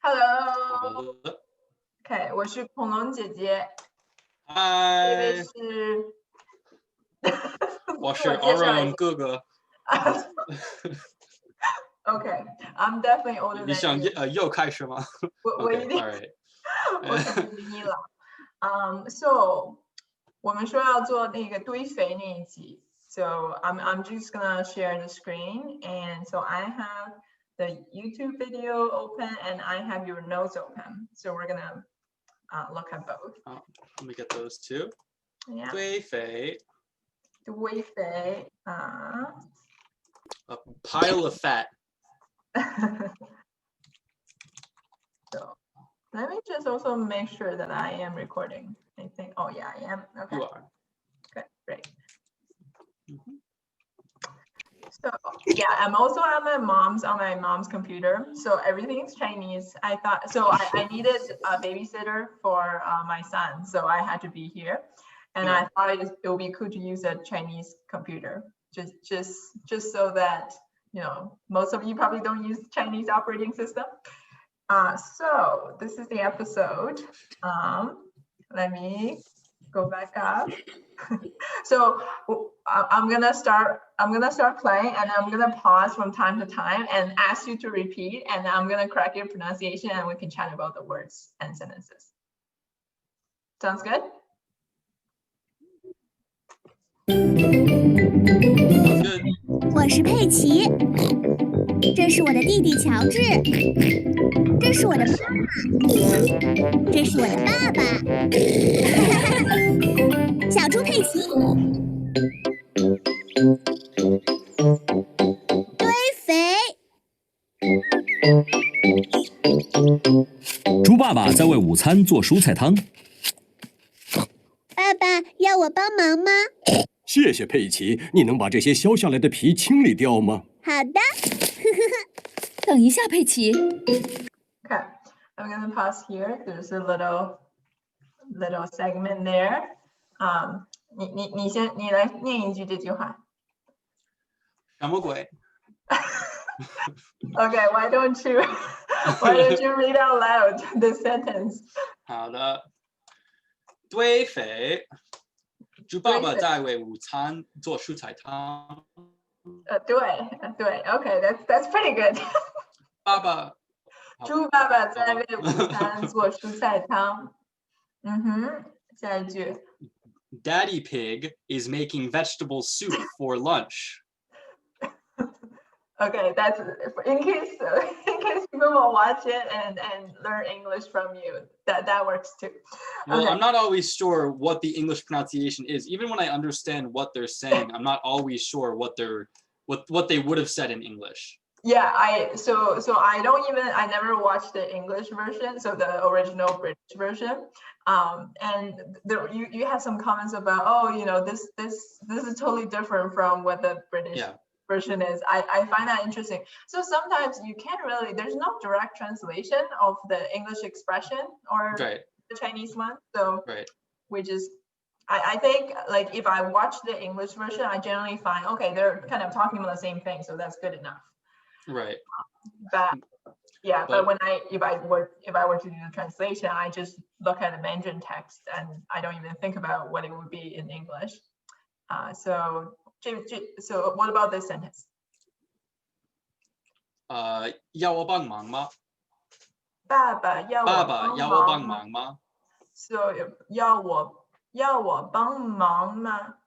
Hello。OK， 我是恐龙姐姐。嗨。这位是，我是 Aaron 哥哥。OK，I'm definitely older than you。你想又开始吗？我一定，我肯定赢你了。So 我们说要做那个堆肥那一集。So I'm just gonna share the screen, and so I have the YouTube video open and I have your notes open. So we're gonna look at both. Let me get those too. Yeah. 堆肥。堆肥。A pile of fat. So let me just also make sure that I am recording. I think. Oh yeah, I am. Okay. You are. Okay, great. So yeah, I'm also on my mom's computer. So everything's Chinese. I thought so. I needed a babysitter for my son, so I had to be here, and I thought it would be cool to use a Chinese computer, just so that most of you probably don't use Chinese operating system. So this is the episode. Let me go back up. So I'm gonna start playing, and I'm gonna pause from time to time and ask you to repeat, and I'm gonna correct your pronunciation, and we can chat about the words and sentences. Sounds good? 我是佩奇，这是我的弟弟乔治，这是我的妈妈，这是我的爸爸，小猪佩奇。堆肥。猪爸爸在为午餐做蔬菜汤。爸爸，要我帮忙吗？谢谢佩奇，你能把这些削下来的皮清理掉吗？好的。等一下，佩奇。Okay, I'm gonna pause here. There's a little segment there. 你来念一句这句话。什么鬼？ Okay, why don't you read out loud the sentence? 好的。堆肥。猪爸爸在为午餐做蔬菜汤。对 ，Okay, that's pretty good. 爸爸。猪爸爸在为午餐做蔬菜汤。下一句。Daddy Pig is making vegetable soup for lunch. Okay, that's in case people will watch it and learn English from you. That works too. Well, okay. I'm not always sure what the English pronunciation is. Even when I understand what they're saying, I'm not always sure what they would have said in English. Yeah, so I never watched the English version, so the original British version. And you have some comments about, this is totally different from what the British version is. I find that interesting. So sometimes you can't really, there's no direct translation of the English expression or the Chinese one. So we just, I think like if I watch the English version, I generally find, okay, they're kind of talking about the same thing. So that's good enough. Right. But yeah, but if I were to do the translation, I just look at the Mandarin text and I don't even think about what it would be in English. So what about this sentence? 要我帮忙吗？爸爸要我帮忙吗？ So 要我帮忙吗？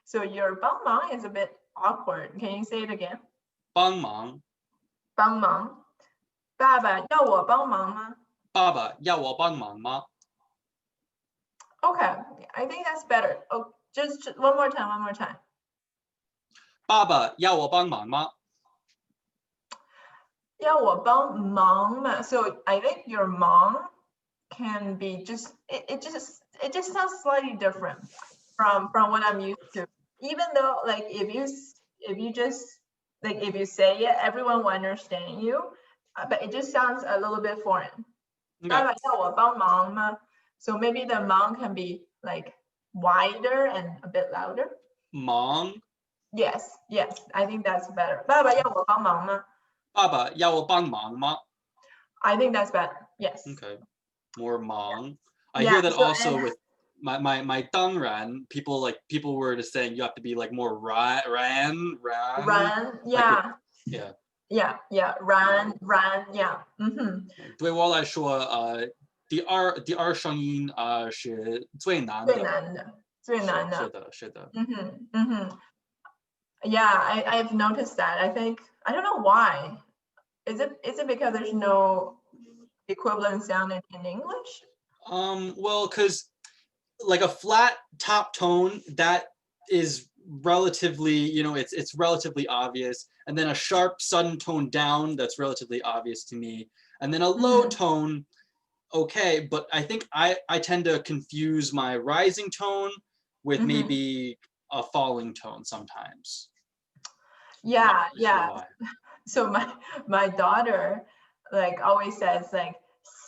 So your 帮忙 is a bit awkward. Can you say it again? 帮忙。帮忙。爸爸要我帮忙吗？爸爸要我帮忙吗？ Okay, I think that's better. Oh, just one more time. 爸爸要我帮忙吗？要我帮忙吗？ So I think your mom can be it just sounds slightly different from what I'm used to. Even though like if you just like if you say it, everyone will understand you, but it just sounds a little bit foreign. 爸爸要我帮忙吗? So maybe the 忙 can be like wider and a bit louder. 忙。Yes, I think that's better. 爸爸要我帮忙吗? 爸爸要我帮忙吗? I think that's better. Yes. Okay. More 忙. I Yeah, hear that so- also and- with my 当然, people were just saying you have to be like more ran. Run. Yeah. Yeah. Yeah. Run. Yeah. 对我来说，第二声音是最难的。最难的。是的。Yeah, I've noticed that. I don't know why. Is it because there's no equivalent sound in English? Well, because like a flat top tone, that is relatively, it's relatively obvious. And then a sharp sudden tone down, that's relatively obvious to me. And then a low tone, okay, but I think I tend to confuse my rising tone with maybe a falling tone sometimes. Yeah. Why. So my daughter like always says like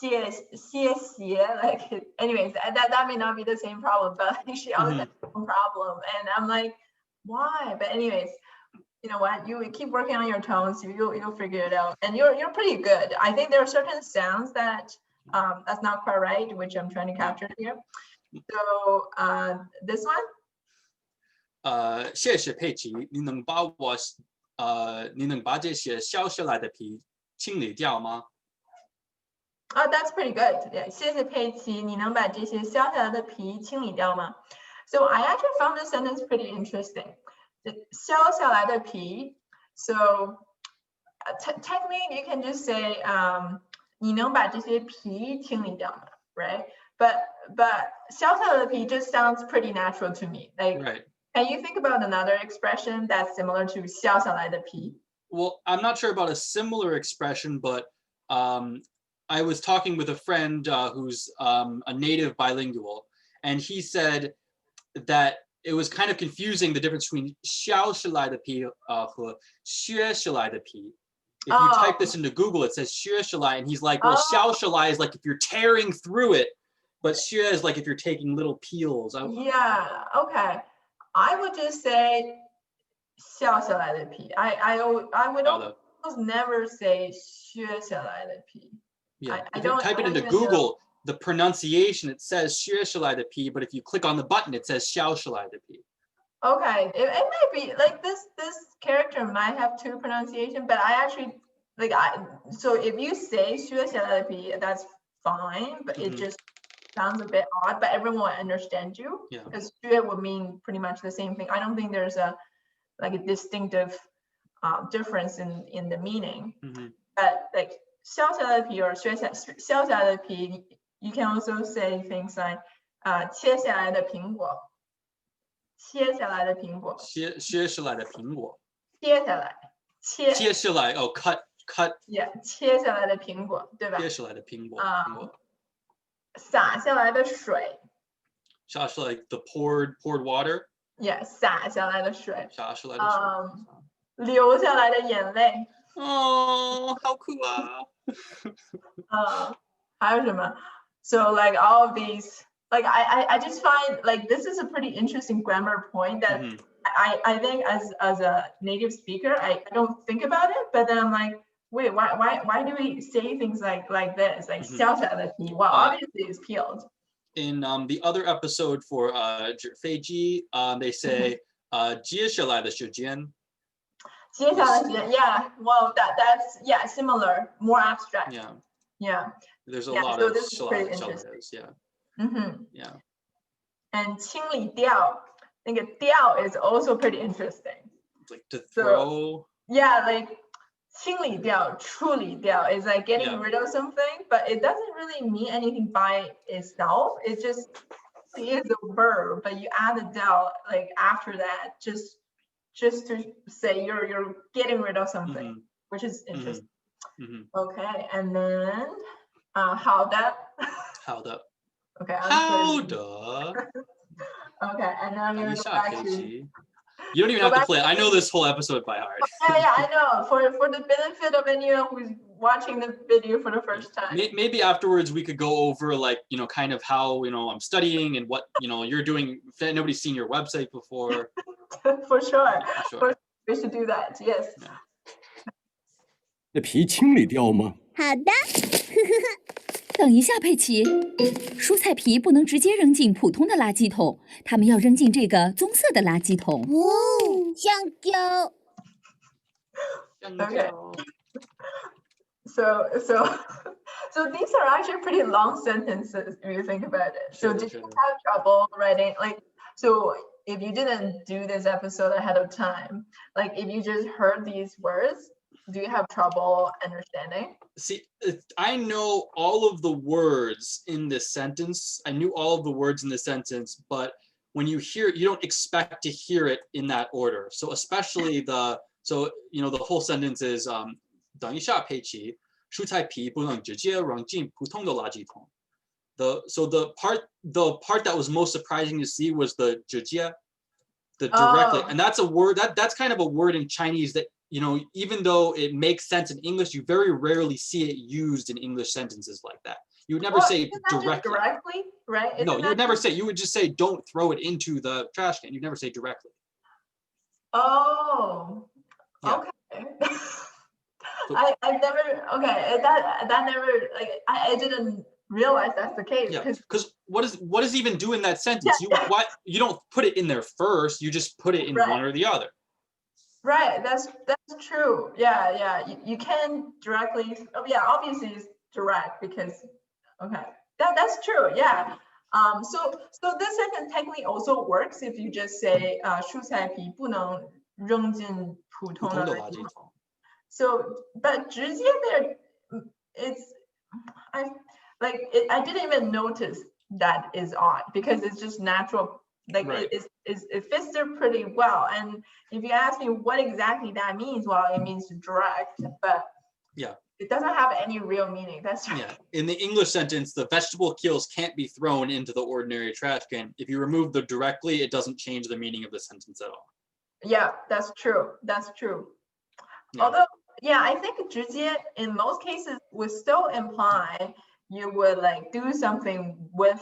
谢谢 like anyways that may not be the same problem, but she always has the same problem, and I'm like, why? But anyways, you know what, you keep working on your tones, you'll figure it out, and you're pretty good. I think there are certain sounds that that's not quite right, which I'm trying to capture here. So this one. 谢谢佩奇，你能把这些削下来的皮清理掉吗？ Oh, that's pretty good. Yeah. 谢谢佩奇，你能把这些削下来的皮清理掉吗? So I actually found this sentence pretty interesting. 削下来的皮. So technically you can just say 你能把这些皮清理掉吗? Right? But 削下来的皮 just sounds pretty natural to me. Like, right. Can you think about another expression that's similar to 削下来的皮? Well, I'm not sure about a similar expression, but I was talking with a friend who's a native bilingual, and he said that it was kind of confusing, the difference between 削下来的皮和削下来的皮. If you type this into Google, it says 削下来, and he's like, well, 削下来 is like if you're tearing through it, but 削 is like if you're taking little peels. Yeah, okay. I would just say 削下来的皮. I would almost never say 削下来的皮. Yeah, if you type it into Google, the pronunciation, it says 削下来的皮, but if you click on the button, it says 削下来的皮. Okay, it might be like this character might have two pronunciation, but I actually so if you say 削下来的皮, that's fine, but it just sounds a bit odd, but everyone will understand you. Yeah. Because 削 would mean pretty much the same thing. I don't think there's a distinctive difference in the meaning. But like 削下来的皮 or 削下来的皮, you can also say things like 切下来的苹果. 切下来的苹果. 削下来的苹果. 切下来. 切下来, oh, cut. Yeah, 切下来的苹果, 对吧? 切下来的苹果. 洒下来的水. 洒下来 the poured water. Yeah, 洒下来的水. 洒下来的水. 流下来的眼泪. Oh, 好酷啊. 还有什么? So like all of these, like I just find like this is a pretty interesting grammar point that I think as a native speaker, I don't think about it, but then I'm like, wait, why do we say things like this? Like 削下来的皮, well, obviously it's peeled. In the other episode for 飞机, they say 接下来的时间. 接下来的时间, yeah, well that's similar, more abstract. Yeah. There's a lot of syllables, yeah. Yeah. And 清理掉, I think 掉 is also pretty interesting. Like to throw. So, yeah, like 清理掉, 处理掉 is like getting rid of something, but it doesn't really mean anything by itself. It just is a verb, but you add the del like after that, just to say you're getting rid of something, which is interesting. Okay, and then 好的. 好的. Okay. 好的. Okay, and now I'm gonna go back to. You don't even have to play it. I know this whole episode by heart. Yeah, I know. For the benefit of anyone who's watching the video for the first time. Maybe afterwards we could go over like, kind of how, I'm studying and what, you're doing. Nobody's seen your website before. For sure. We should do that. Yes. 的皮清理掉吗？好的。等一下，佩奇，蔬菜皮不能直接扔进普通的垃圾桶，它们要扔进这个棕色的垃圾桶。哦，香蕉。Okay. So these are actually pretty long sentences if you think about it. So did you have trouble writing so if you didn't do this episode ahead of time, like if you just heard these words, do you have trouble understanding? See, I know all of the words in this sentence. I knew all of the words in this sentence, but when you hear it, you don't expect to hear it in that order. So especially the whole sentence is 等一下，佩奇，蔬菜皮不能直接扔进普通的垃圾桶。The part that was most surprising to see was the 直接, the directly, and that's a word that's kind of a word in Chinese that even though it makes sense in English, you very rarely see it used in English sentences like that. You would never say directly, right? No, you would never say. You would just say, "Don't throw it into the trash can." You'd never say directly. Oh, yeah. Okay. I never. Okay, that never I didn't realize that's the case. Yeah, because what does even do in that sentence? You don't put it in there first. You just put it in one or the other. Right, that's true. Yeah. You can directly. Oh, yeah, obviously it's direct because. Okay, that's true. Yeah. So this sentence technically also works if you just say 蔬菜皮不能扔进普通的垃圾桶. So, but 直接 there, I didn't even notice that is odd because it's just natural. Like right. it fits there pretty well. And if you ask me what exactly that means, well, it means direct, but yeah, it doesn't have any real meaning. That's right. Yeah. In the English sentence, the vegetable peels can't be thrown into the ordinary trash can. If you remove the directly, it doesn't change the meaning of the sentence at all. Yeah, that's true. That's true. Yeah. Although, yeah, I think 直接 in most cases would still imply you would do something with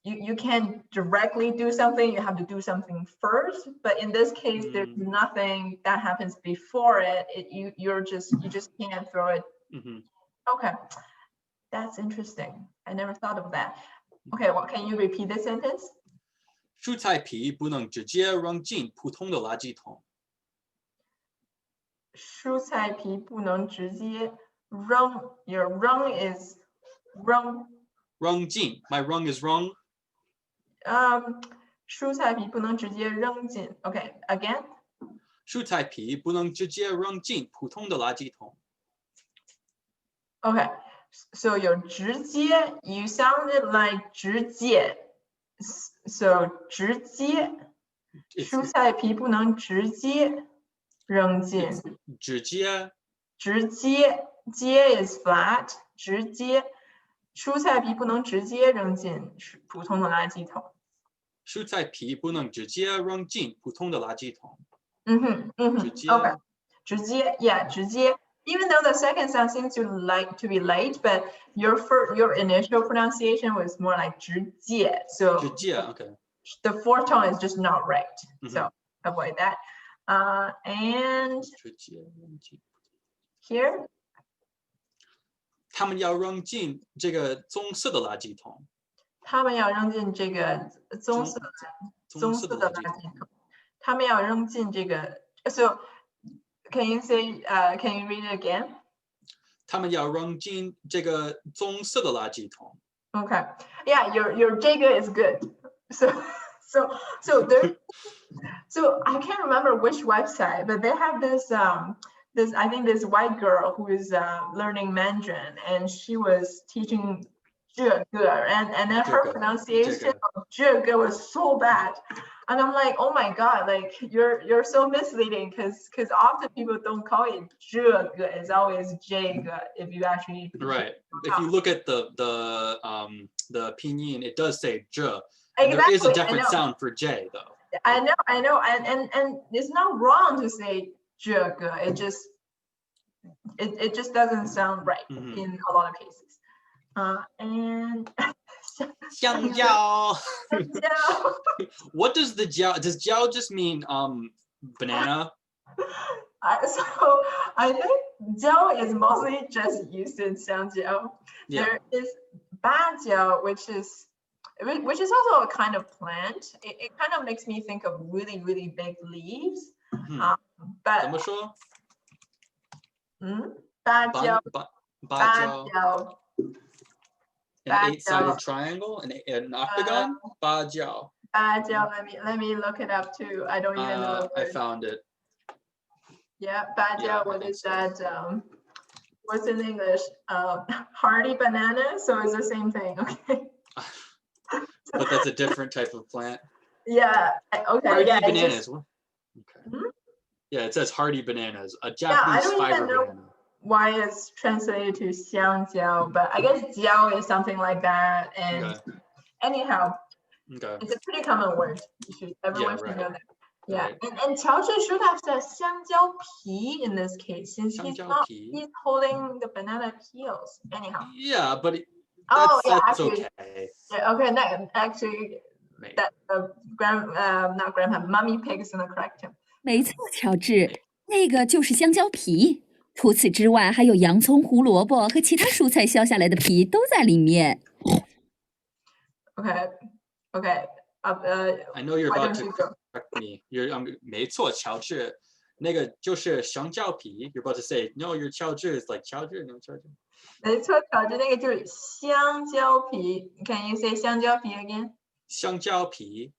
you can't directly do something, you have to do something first. But in this case, there's nothing that happens before it. You just can't throw it. Okay, that's interesting. I never thought of that. Okay, well, can you repeat the sentence? 蔬菜皮不能直接扔进普通的垃圾桶。蔬菜皮不能直接扔. Your 扔 is 扔. 扔进. My 扔 is 扔. 蔬菜皮不能直接扔进. Okay, again. 蔬菜皮不能直接扔进普通的垃圾桶. Okay, so your 直接, you sounded like 直接. So 直接. 蔬菜皮不能直接扔进. 直接. 直接. 接 is flat. 直接. 蔬菜皮不能直接扔进普通的垃圾桶. 蔬菜皮不能直接扔进普通的垃圾桶. Okay. 直接, yeah, 直接. Even though the second sound seems to be late, but your initial pronunciation was more like 直接. So 直接, okay. The fourth tone is just not right. So avoid that. And here. 他们要扔进这个棕色的垃圾桶。他们要扔进这个棕色的垃圾桶。他们要扔进这个 So can you read it again? 他们要扔进这个棕色的垃圾桶。Okay. Yeah, your 这个 is good. So there. So I can't remember which website, but they have this I think this white girl who is learning Mandarin, and she was teaching 这个 and then her pronunciation of 这个 was so bad, and I'm like, oh my god, like you're so misleading because often people don't call it 这个, it's always 这个 if you actually right. If you look at the pinyin, it does say 这. Exactly, there is a different sound for J though. I know, and it's not wrong to say 这个. It just doesn't sound right in a lot of cases. And 香蕉. What does the jiao? Does jiao just mean banana? So I think jiao is mostly just used in 香蕉. Yeah. There is 芭蕉, which is also a kind of plant. It kind of makes me think of really, really big leaves. But 怎么说？芭蕉, 芭蕉 an 芭蕉 8-sided triangle, an octagon. 芭蕉 芭蕉, let me look it up too. I don't even know the I word. found it. Yeah, 芭蕉, Yeah, what I think is that? What's in English? Hardy banana, so it's the same thing, okay? But that's a different type of plant. Yeah, okay. Hardy Yeah, bananas. Okay. Hmm? Yeah, it says hardy bananas, a I Japanese don't fiber even know banana. why it's translated to 香蕉, but I guess 蕉 is something like that. And Okay. anyhow, Okay. it's a pretty common word. Everyone should right. know that. Yeah, Right. and 乔治 should have said 香蕉皮 in this case, since he's 香蕉 not, 皮 he's holding the banana peels. Anyhow. Yeah, but Oh, yeah, that's actually, okay. yeah, okay, no, actually, Maybe. that not grandpa, Mummy Pig is gonna correct him. 没错，乔治，那个就是香蕉皮。除此之外，还有洋葱、胡萝卜和其他蔬菜削下来的皮都在里面。Okay. I know you're why about don't to you go? correct me.没错，乔治，那个就是香蕉皮。You're about to say no. Your 乔治 is like 乔治 no 乔治。没错，乔治，那个就是香蕉皮。Can you say 香蕉皮 again? 香蕉皮。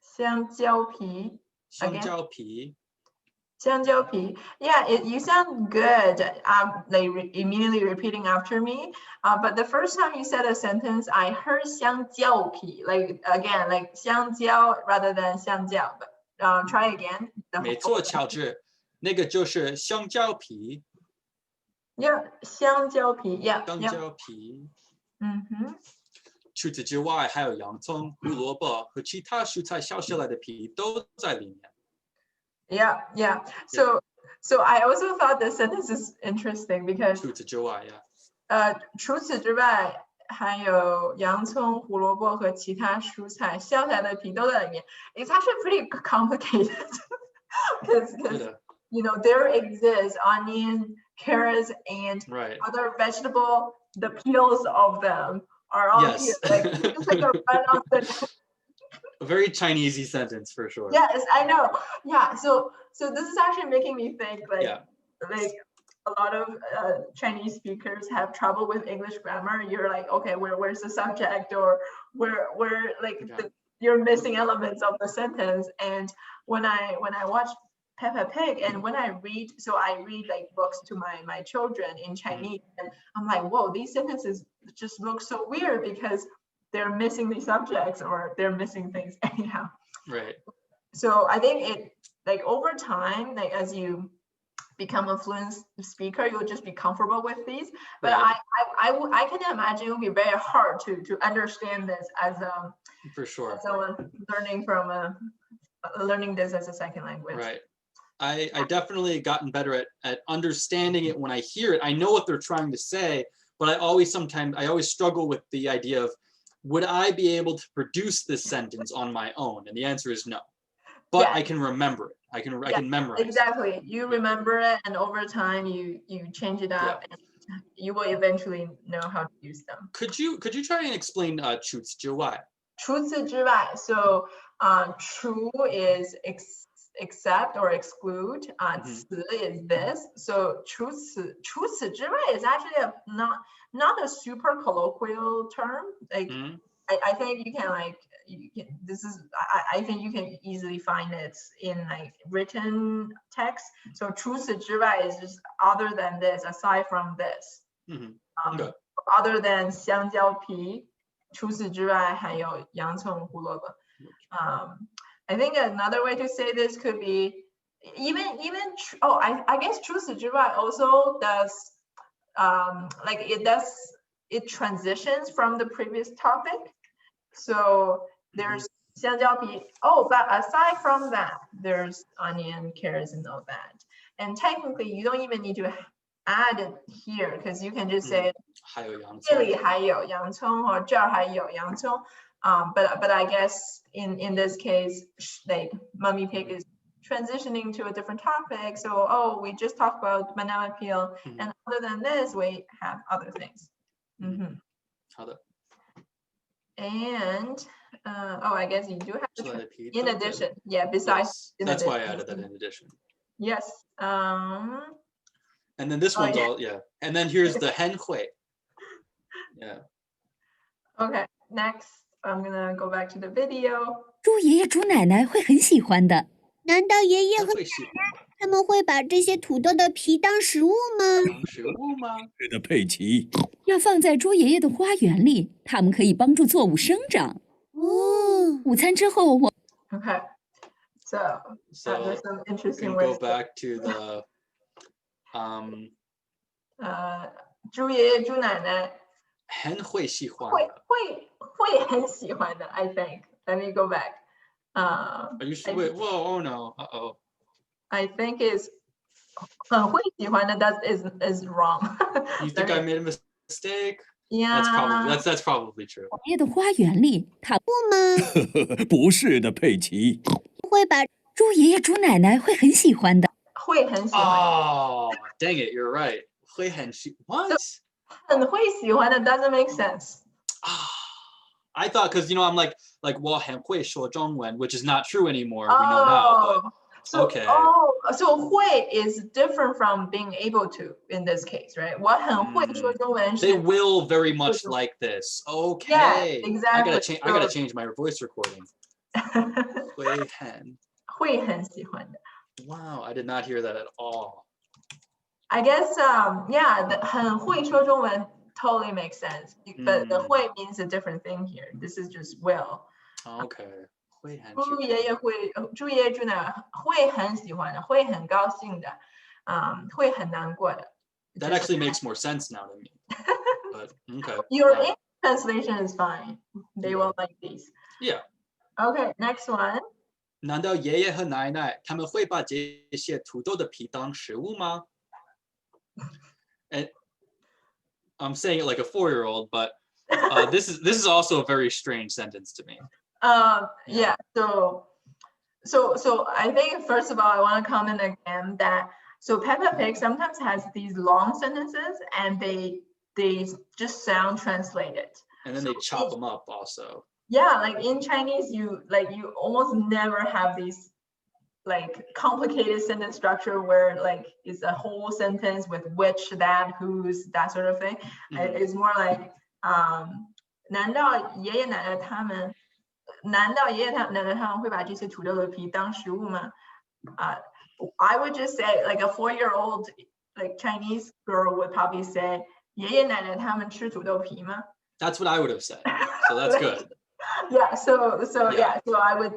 香蕉皮。香蕉皮。香蕉皮. Yeah, you sound good. Immediately repeating after me. But the first time you said a sentence, I heard 香蕉皮. Like again, like 香蕉 rather than 香蕉. But try again. 没错，乔治，那个就是香蕉皮。Yeah, 香蕉皮. Yeah. 香蕉皮。除此之外，还有洋葱、胡萝卜和其他蔬菜削下来的皮都在里面。Yeah. So I also thought this sentence is interesting because 除此之外 除此之外还有洋葱、胡萝卜和其他蔬菜削下来的皮都在里面。It's actually pretty complicated because you know there exists onion, carrots, and other vegetable. The peels of them are all here. Like it's like a run off the. A very Chinesey sentence for sure. Yes, I know. Yeah, so this is actually making me think like a lot of Chinese speakers have trouble with English grammar. You're like, okay, where's the subject, or where like you're missing elements of the sentence. And when I watch Peppa Pig and when I read like books to my children in Chinese, and I'm like, whoa, these sentences just look so weird because they're missing the subjects or they're missing things anyhow. Right. So I think it like over time, like as you become a fluent speaker, you'll just be comfortable with these. But I can imagine it will be very hard to understand this as for sure someone learning this as a second language. Right. I definitely gotten better at understanding it when I hear it. I know what they're trying to say, but I always struggle with the idea of, would I be able to produce this sentence on my own? And the answer is no. But I can remember it. I can memorize it. Exactly. You remember it, and over time you change it up, and you will eventually know how to use them. Could you try and explain 除此之外? 除此之外. So 除 is except or exclude. 此 is this. So 除此之外 is actually not a super colloquial term. Like I think you can I think you can easily find it in like written text. So 除此之外 is just other than this, aside from this. Other than 香蕉皮, 除此之外还有洋葱、胡萝卜. I think another way to say this could be I guess 除此之外 also does it transitions from the previous topic. So there's 香蕉皮. But aside from that, there's onion, carrots, and all that. And technically, you don't even need to add it here because you can just say 这里还有洋葱 or 这儿还有洋葱. But I guess in this case, like Mummy Pig is transitioning to a different topic. So, oh, we just talked about banana peel, and other than this, we have other things. 好的。 And oh, I guess you do have to 出来的皮 in 都 addition, yeah, besides. Yes, in that's why I addition. added that in addition. Yes. And then this one's all And then here's the hen hui. Yeah. Okay, next I'm gonna go back to the video. 猪爷爷、猪奶奶会很喜欢的。难道爷爷和会喜欢他们会把这些土豆的皮当食物吗？当食物吗？是的，佩奇。要放在猪爷爷的花园里，它们可以帮助作物生长。哦，午餐之后，我 Okay, so there's some we interesting can go ways. back to the 猪爷爷、猪奶奶 hen 会喜欢会的。会很喜欢的 I think. Let me go back. Are you sure? Wait, whoa, oh no, uh-oh. I think is 很会喜欢的 that is wrong. You think I made a mistake? Yeah. That's probably true. 爷爷的花园里，它不是的，佩奇。会把猪爷爷、猪奶奶会很喜欢的。会很喜欢 Oh, dang it, you're right. 会很喜 What? 很会喜欢的 doesn't make sense. I thought because I'm like 我很会说中文, which is not true anymore. We know now, but So, okay. So 会 is different from being able to in this case, right? 我很会说中文 they 是 will very much like this. Okay. Yeah, exactly. I gotta change my voice recording. 会很喜欢的 Wow, I did not hear that at all. I guess yeah, 很会说中文 totally makes sense. But the 会 means a different thing here. This is just will. Okay. 会很喜欢猪爷爷会猪爷爷猪奶奶会很喜欢的，会很高兴的，会很难过的。 That actually makes more sense now to me. But okay. Your English translation is fine. They will like these. Yeah. Okay, next one. 难道爷爷和奶奶他们会把这些土豆的皮当食物吗？ And I'm saying it like a 4-year-old, but this is also a very strange sentence to me. Yeah. So I think first of all I want to comment again that so Peppa Pig sometimes has these long sentences and they just sound translated. And then they chop them up also. Yeah, like in Chinese, you almost never have these like complicated sentence structure where like it's a whole sentence with which, that, whose, that sort of thing. It's more like 难道爷爷奶奶他们会把这些土豆的皮当食物吗？ I would just say like a 4-year-old like Chinese girl would probably say 爷爷奶奶他们吃土豆皮吗？ That's what I would have said. So that's good. Yeah, so I would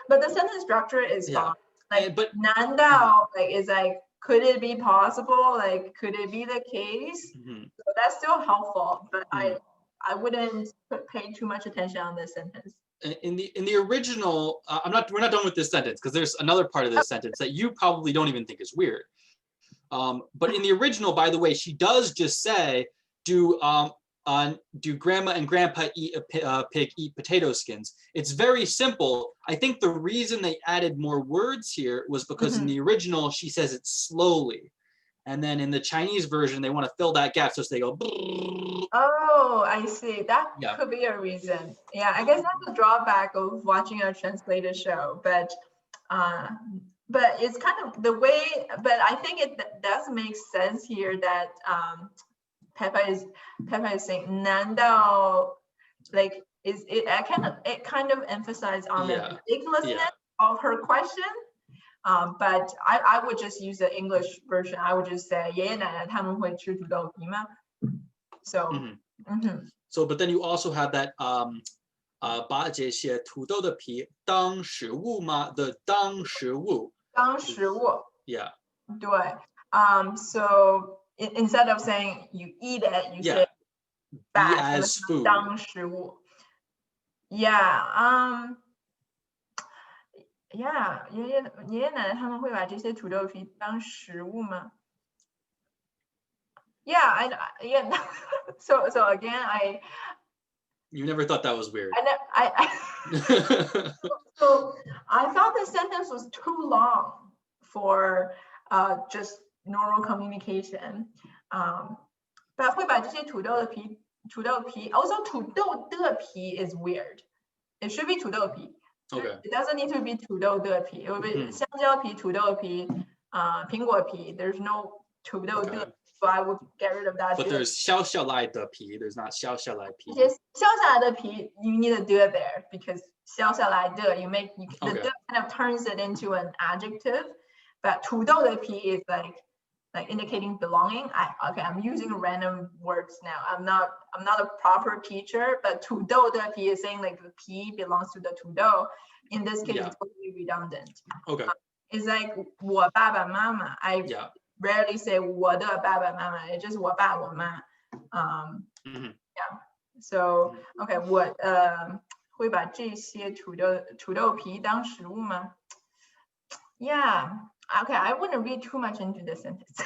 but the sentence structure is fine. Like but 难道 like is like could it be possible? Like could it be the case? So that's still helpful, but I wouldn't pay too much attention on this sentence. In the original, we're not done with this sentence because there's another part of this sentence that you probably don't even think is weird. But in the original, by the way, she does just say, do grandma and grandpa eat pig eat potato skins? It's very simple. I think the reason they added more words here was because in the original, she says it slowly. And then in the Chinese version, they want to fill that gap. So they go. Oh, I see. That could be a reason. Yeah, I guess that's a drawback of watching a translated show. But it's kind of the way. But I think it does make sense here that Peppa is saying 难道 like it kind of emphasized on the ridiculousness of her question. But I would just use the English version. I would just say 爷爷奶奶他们会吃土豆皮吗? So, So, but then you also have that 把这些土豆的皮当食物吗? The 当食物. 当食物. Yeah. 对. So instead of saying you eat it, you say Be as food. 当食物. Yeah. Yeah, 爷爷奶奶他们会把这些土豆皮当食物吗? Yeah, yeah. So again, You never thought that was weird. So I thought the sentence was too long for just normal communication. But 会把这些土豆皮 also 土豆的皮 is weird. It should be 土豆皮. Okay. It doesn't need to be 土豆的皮. It would be 香蕉皮、土豆皮、苹果皮. There's no 土豆的. Okay. So I would get rid of that. But there's 小小来的皮. There's not 小小来皮. 小小来的皮 you need to do it there because 小小来的 the kind of turns it into an adjective. But 土豆的皮 is like indicating belonging. I'm using random words now. I'm not a proper teacher, but 土豆的皮 is saying like the 皮 belongs to the 土豆. In this case, it's totally redundant. Okay. It's like 我爸爸妈妈. I rarely say 我的爸爸妈妈. It's just 我爸我妈. Yeah. So okay, 我会把这些土豆皮当食物吗? Yeah. Okay, I wouldn't read too much into the sentence.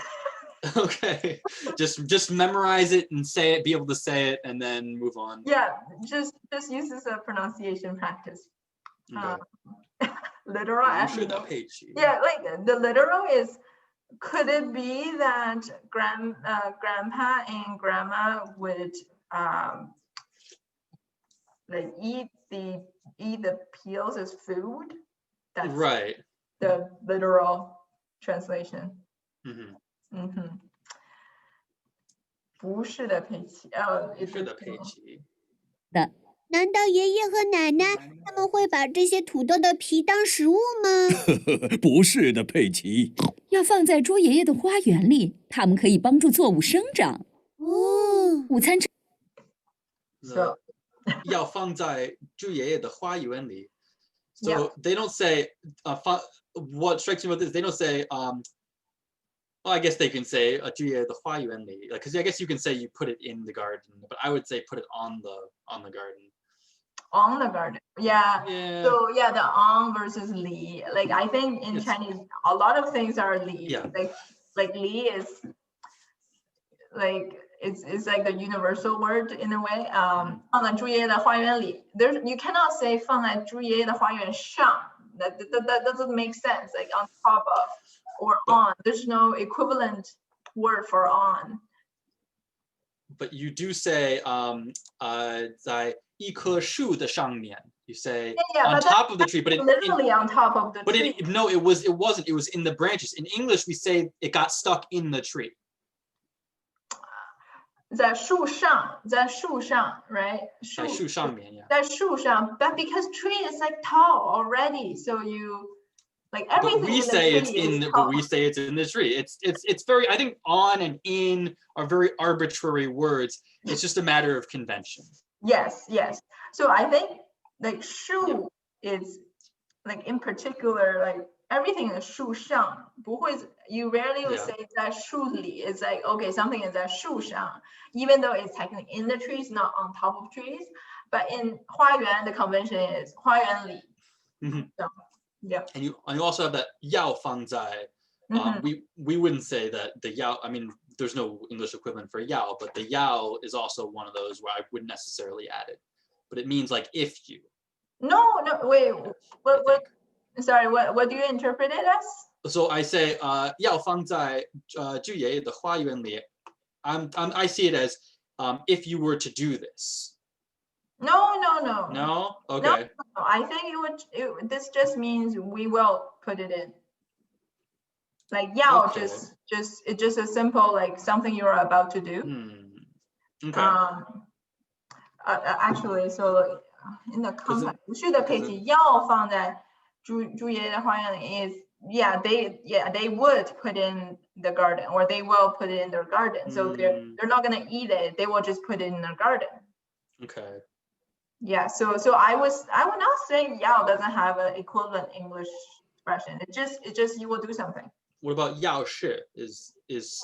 Okay, just memorize it and say it, be able to say it, and then move on. Yeah, just use this as a pronunciation practice. Okay. Literal. Yeah, like the literal is. Could it be that grandpa and grandma would like eat the peels as food? That's right. The literal translation. 不是的，佩奇。不是的，佩奇。难道爷爷和奶奶他们会把这些土豆的皮当食物吗？不是的，佩奇。要放在猪爷爷的花园里，它们可以帮助作物生长。午餐之要放在猪爷爷的花园里。So they don't say. What strikes me about this, they don't say. Well, I guess they can say 猪爷爷的花园里, because I guess you can say you put it in the garden, but I would say put it on the garden. On the garden, yeah. So yeah, the on versus li. Like I think in Chinese, a lot of things are li. Yeah. Like li is like it's like the universal word in a way. 放在猪爷爷的花园里. You cannot say 放在猪爷爷的花园上. That doesn't make sense. Like on top of or on. There's no equivalent word for on. But you do say 在一棵树的上面. You say on top of the tree, but literally on top of the tree. But no, it wasn't. It was in the branches. In English, we say it got stuck in the tree. 在树上 right? 在树上面, yeah. 在树上 but because tree is like tall already, so you like everything. But we say it's in the tree. It's very, I think on and in are very arbitrary words. It's just a matter of convention. Yes. So I think like 树 is like in particular like everything is 树上. 不会, you rarely would say 在树里. It's like okay, something is 在树上, even though it's technically in the trees, not on top of trees. But in 花园, the convention is 花园里. So, yeah. And you also have that 要放在. We wouldn't say that the 要. I mean, there's no English equivalent for 要, but the 要 is also one of those where I wouldn't necessarily add it. But it means like if you. No, wait. What? Sorry, what do you interpret it as? So I say 要放在猪爷爷的花园里. I see it as if you were to do this. No. No? Okay. No, I think this just means we will put it in. Like 要 it's just a simple like something you're about to do. Okay. Actually, so in the context, 不是的佩奇要放在猪爷爷的花园里 is they would put in the garden or they will put it in their garden. So they're not gonna eat it. They will just put it in their garden. Okay. Yeah. So I would not say 要 doesn't have an equivalent English expression. It just you will do something. What about 要是 is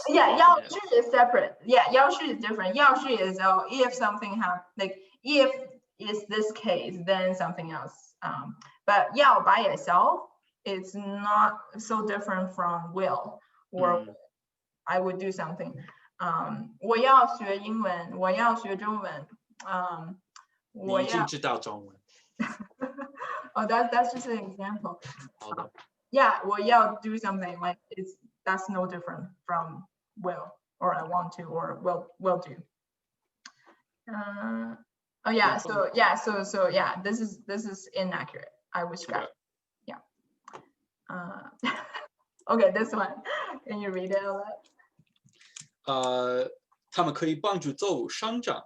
要是 is separate. Yeah, 要是 is different. 要是 is if something happens, like if is this case, then something else. But 要 by itself, it's not so different from will or I would do something. 我要学英文，我要学中文。你已经知道中文。Oh, that's just an example. 好的。Yeah, 我要 do something like that's no different from will or I want to or will do. Oh yeah, so yeah, this is inaccurate. I was scrapped. Yeah. Okay, this one. Can you read it out loud? 它们可以帮助作物生长。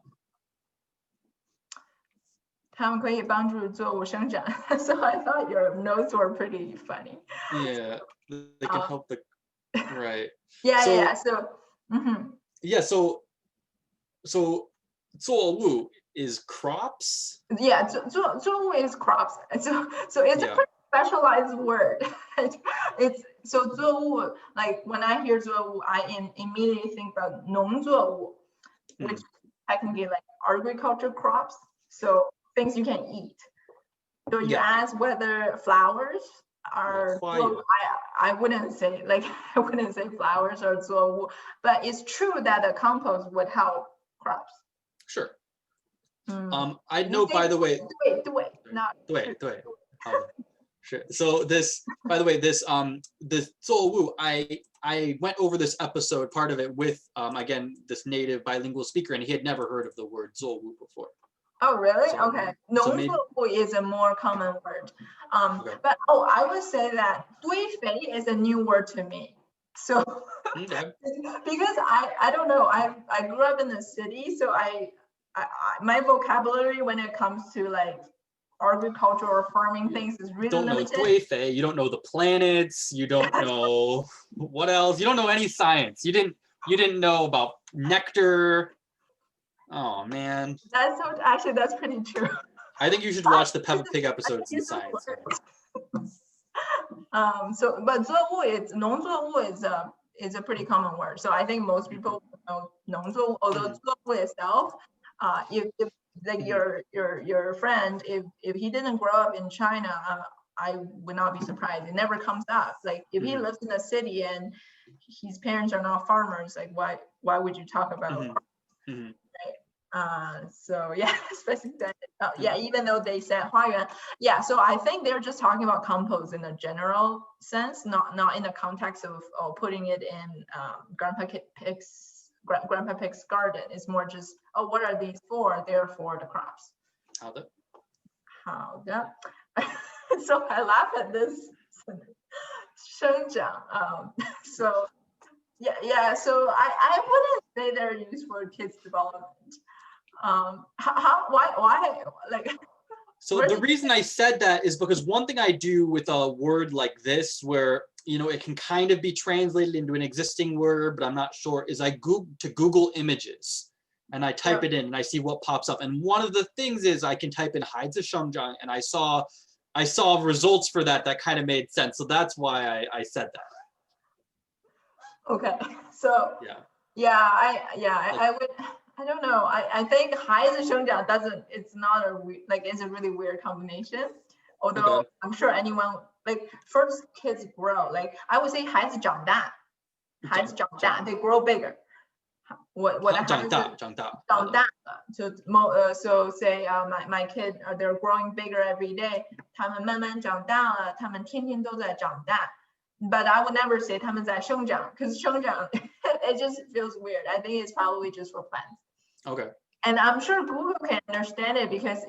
他们可以帮助作物生长. So I thought your notes were pretty funny. Yeah, they can help the right. Yeah. Yeah, so 作物 is crops. Yeah, 作物 is crops. So it's a pretty specialized word. It's so 作物, like when I hear 作物, I immediately think about 农作物, which technically like agriculture crops. So things you can eat. So you ask whether flowers are, I wouldn't say flowers are 作物, but it's true that the compost would help crops. Sure. I know, by the way. 对, not 对. Sure. So this, by the way, this 作物, I went over this episode, part of it with again this native bilingual speaker, and he had never heard of the word 作物 before. Oh, really? So, okay. 农作物 is a more common word. But I would say that 堆肥 is a new word to me. So because I don't know, I grew up in the city, so I my vocabulary when it comes to like agriculture or farming things is really limited. Don't know 堆肥, you don't know the planets, you don't know what else, you don't know any science. You didn't know about nectar. Oh man. That's pretty true. I think you should watch the Peppa Pig episodes in science. But 作物 农作物 is a pretty common word. So I think most people know 农作物, although 作物 itself, if like your friend, if he didn't grow up in China, I would not be surprised. It never comes up. Like if he lives in a city and his parents are not farmers, like why would you talk about right? So yeah, especially that, even though they said 花园, so I think they're just talking about compost in a general sense, not in the context of putting it in Grandpa Pig's garden. It's more just, what are these for? They're for the crops. 好的. So I laugh at this 生长. So so I wouldn't say they're used for kids development. Why like so the reason I said that is because one thing I do with a word like this, where it can kind of be translated into an existing word, but I'm not sure, is I Google images and I type it in and I see what pops up. And one of the things is I can type in 孩子生长 and I saw results for that kind of made sense. So that's why I said that. Okay, so I would, I don't know. I think 孩子生长 it's a really weird combination. Although I'm sure anyone, like first kids grow, like I would say 孩子长大, they grow bigger. What 长大 so say my kid, they're growing bigger every day. 他们慢慢长大了, 他们天天都在长大. But I would never say 他们在生长, because 生长, it just feels weird. I think it's probably just for plants. Okay. And I'm sure Google can understand it because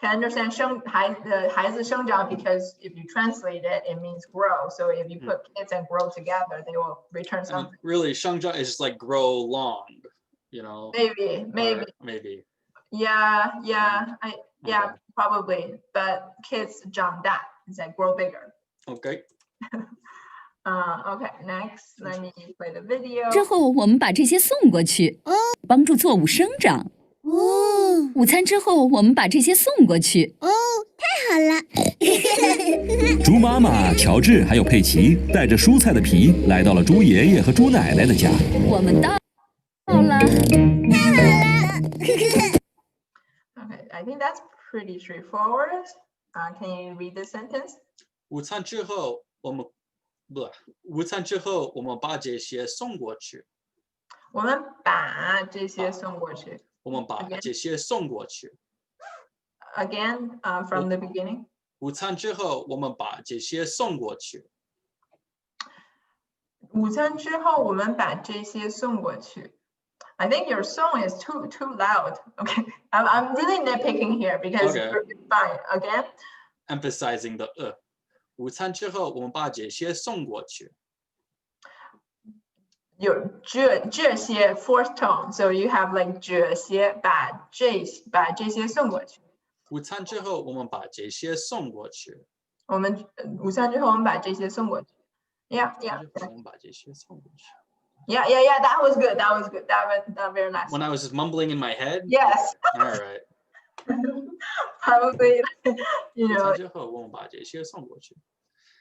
can understand 孩子生长 because if you translate it, it means grow. So if you put kids and grow together, they will return something. I mean, really, 生长 is just like grow long, Maybe. Yeah, probably. But kids 长大 is like grow bigger. Okay. Okay, next, let me play the video. 之后我们把这些送过去，帮助作物生长。午餐之后我们把这些送过去。太好了。猪妈妈、乔治还有佩奇带着蔬菜的皮来到了猪爷爷和猪奶奶的家。我们到了。太好了。Okay, I think that's pretty straightforward. Can you read the sentence? 午餐之后我们把这些送过去。我们把这些送过去。我们把这些送过去。again from the beginning. 午餐之后，我们把这些送过去。午餐之后，我们把这些送过去。I think your song is too loud. Okay, I'm really nitpicking here because it's fine. Again, emphasizing the 午餐之后，我们把这些送过去。有这些 fourth tone, so you have like 这些把这些送过去。午餐之后，我们把这些送过去。午餐之后，我们把这些送过去。Yeah. 我们把这些送过去。Yeah. That was good. That was very nice. When I was just mumbling in my head. Yes. All right. Probably, you 午 know. 餐之后，我们把这些送过去。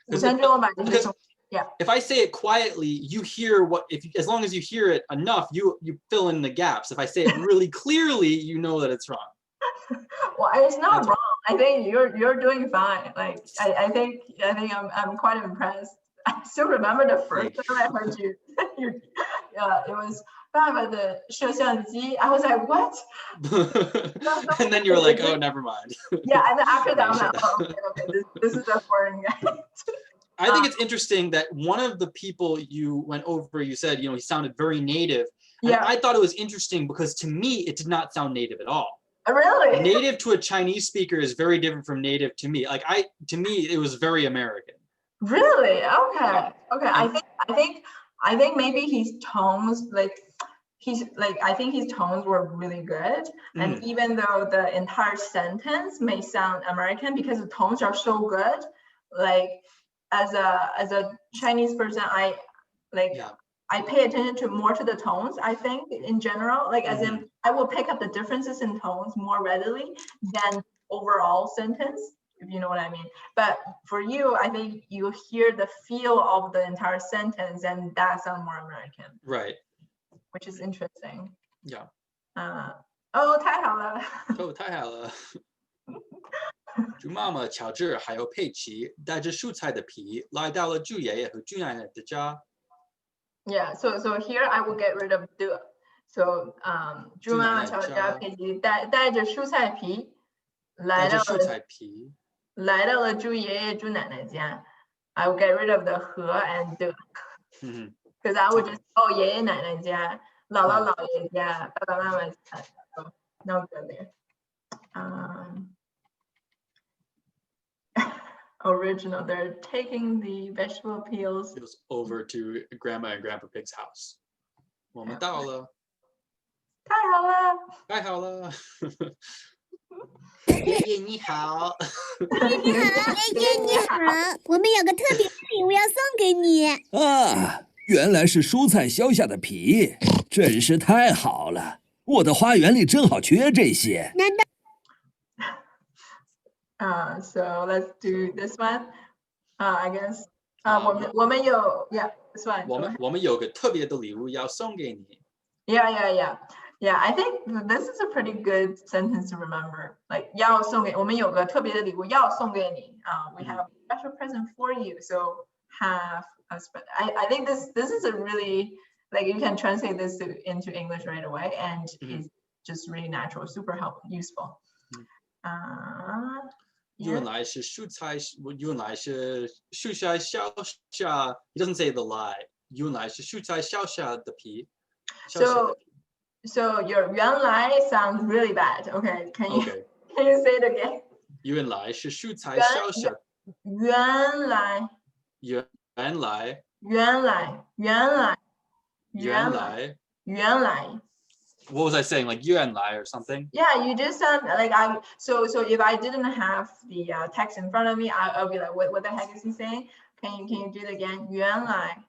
午餐之后，我们把这些送。Yeah. If I say it quietly, you hear as long as you hear it enough, you fill in the gaps. If I say it really clearly, you know that it's wrong. Well, it's not wrong. I think you're doing fine. Like I think I'm quite impressed. I still remember the first time I heard you. It was 爸爸的摄像机. I was like, what? And then you were like, oh, never mind. Yeah, and then after that, I'm like, oh, okay. This is a foreign guy. I think it's interesting that one of the people you went over, you said, he sounded very native. And I thought it was interesting because to me, it did not sound native at all. Really? Native to a Chinese speaker is very different from native to me. To me, it was very American. Really? Okay. I think maybe his tones, I think his tones were really good. And even though the entire sentence may sound American because the tones are so good, like as a Chinese person, I pay attention more to the tones, I think, in general, as in I will pick up the differences in tones more readily than overall sentence, if you know what I mean. But for you, I think you hear the feel of the entire sentence and that sounds more American. Right. Which is interesting. Yeah. 太好了。太好了。猪妈妈乔治还有佩奇带着蔬菜的皮来到了猪爷爷和猪奶奶的家。Yeah, so here I will get rid of the. So 猪妈妈乔治佩奇带着蔬菜皮来到了猪爷爷猪奶奶家。I will get rid of the 和 and the. Because I would just爷爷奶奶家、姥姥姥爷家、爸爸妈妈家。No good there. Original. They're taking the vegetable peels over to Grandma and Grandpa Pig's house. 我们到了。太好了。爷爷你好。爷爷你好，我们有个特别的礼物要送给你。原来是蔬菜削下的皮，真是太好了！我的花园里正好缺这些。难道？So let's do this one. I guess. 我们有 this one. 我们有个特别的禮物要送給你。Yeah, I think this is a pretty good sentence to remember. Like 要送给我们有个特别的礼物要送给你。We have a special present for you. So have I think this is a really you can translate this into English right away, and it's just really natural, super useful. 原来是蔬菜削下 He doesn't say the lie. 原来是蔬菜削下的皮。So your 原来 sounds really bad. Okay, can you say it again? 原来是蔬菜削下。原来。What was I saying? Like 原来 or something? Yeah, you just sound like So if I didn't have the text in front of me, I'll be like, what the heck is he saying? Can you do it again? 原来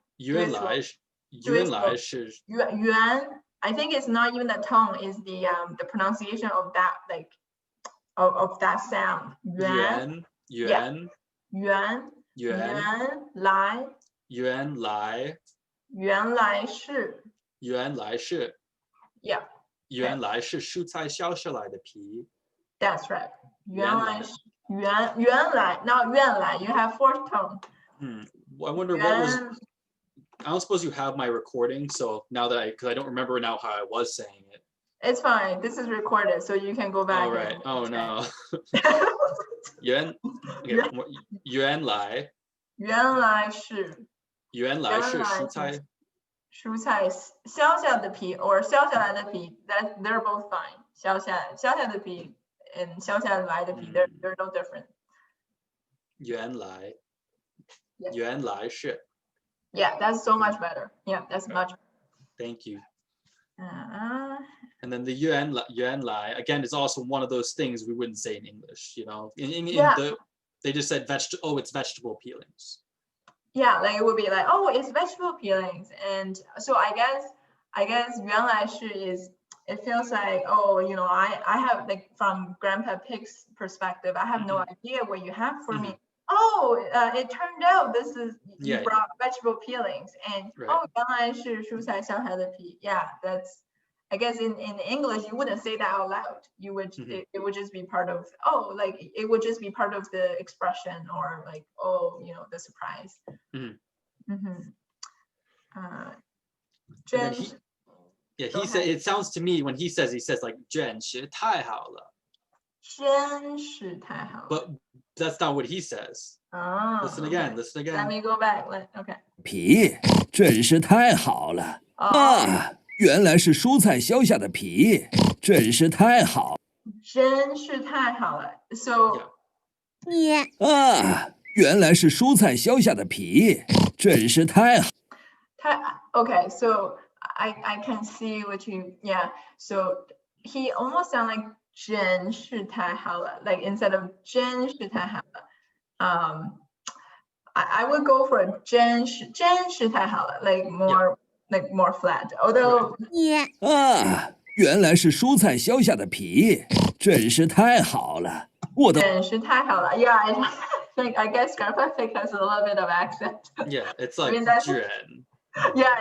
是 I think it's not even the tone, it's the pronunciation of that of that sound. 原来是 Yeah. 原来是蔬菜削下来的皮。That's right. 原来 not 原来 you have fourth tone. I wonder what was. I don't suppose you have my recording, so now that because I don't remember now how I was saying it. It's fine. This is recorded, so you can go back. All right. Oh no. 原来是蔬菜。蔬菜削下的皮 or 削下来的皮 that they're both fine. 削下的皮 and 削下来的皮 they're no different. 原来是。Yeah, that's so much better. Yeah, that's much better. Thank you. And then the 原来 again is also one of those things we wouldn't say in English, you know. They just said it's vegetable peelings. Yeah, like it would be like, oh, it's vegetable peelings. And so I guess 原来是 is, it feels like, oh, you know, I have, like, from Grandpa Pig's perspective, I have no idea what you have for me. Oh, it turned out this is, you brought vegetable peelings. And, oh, 原来是蔬菜削下的皮. Yeah, that's, I guess in English, you wouldn't say that out loud. You would, it would just be part of, like, it would just be part of the expression or like, oh, you know, the surprise. He said, it sounds to me when he says like 真是太好了. 真是太好了. But that's not what he says. Listen again. Let me go back. Okay. 皮真是太好了原来是蔬菜削下的皮，真是太好。真是太好了。So 原来是蔬菜削下的皮，真是太好。Okay, so I can see what you, yeah. So he almost sound like 真是太好了, like instead of 真是太好了. I would go for 真是太好了, like more. Like more flat, although 原来是蔬菜削下的皮，真是太好了。真是太好了. Yeah, I guess Grandpa Pig has a little bit of accent. Yeah, it's like Yeah,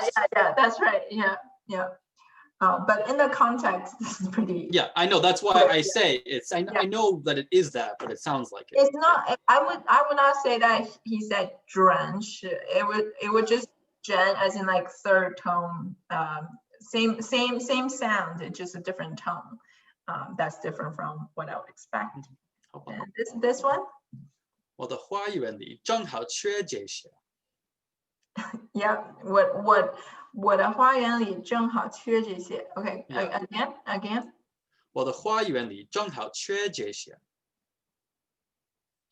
that's right. Yeah. But in the context, this is pretty. Yeah, I know. That's why I say it's. I know that it is that, but it sounds like it. It's not. I would not say that he said 真是. It would just 真 as in like third tone, same sound, it's just a different tone. That's different from what I would expect. And this one? 我的花园里正好缺这些. Yeah, 我的花园里正好缺这些. Okay, again. 我的花园里正好缺这些.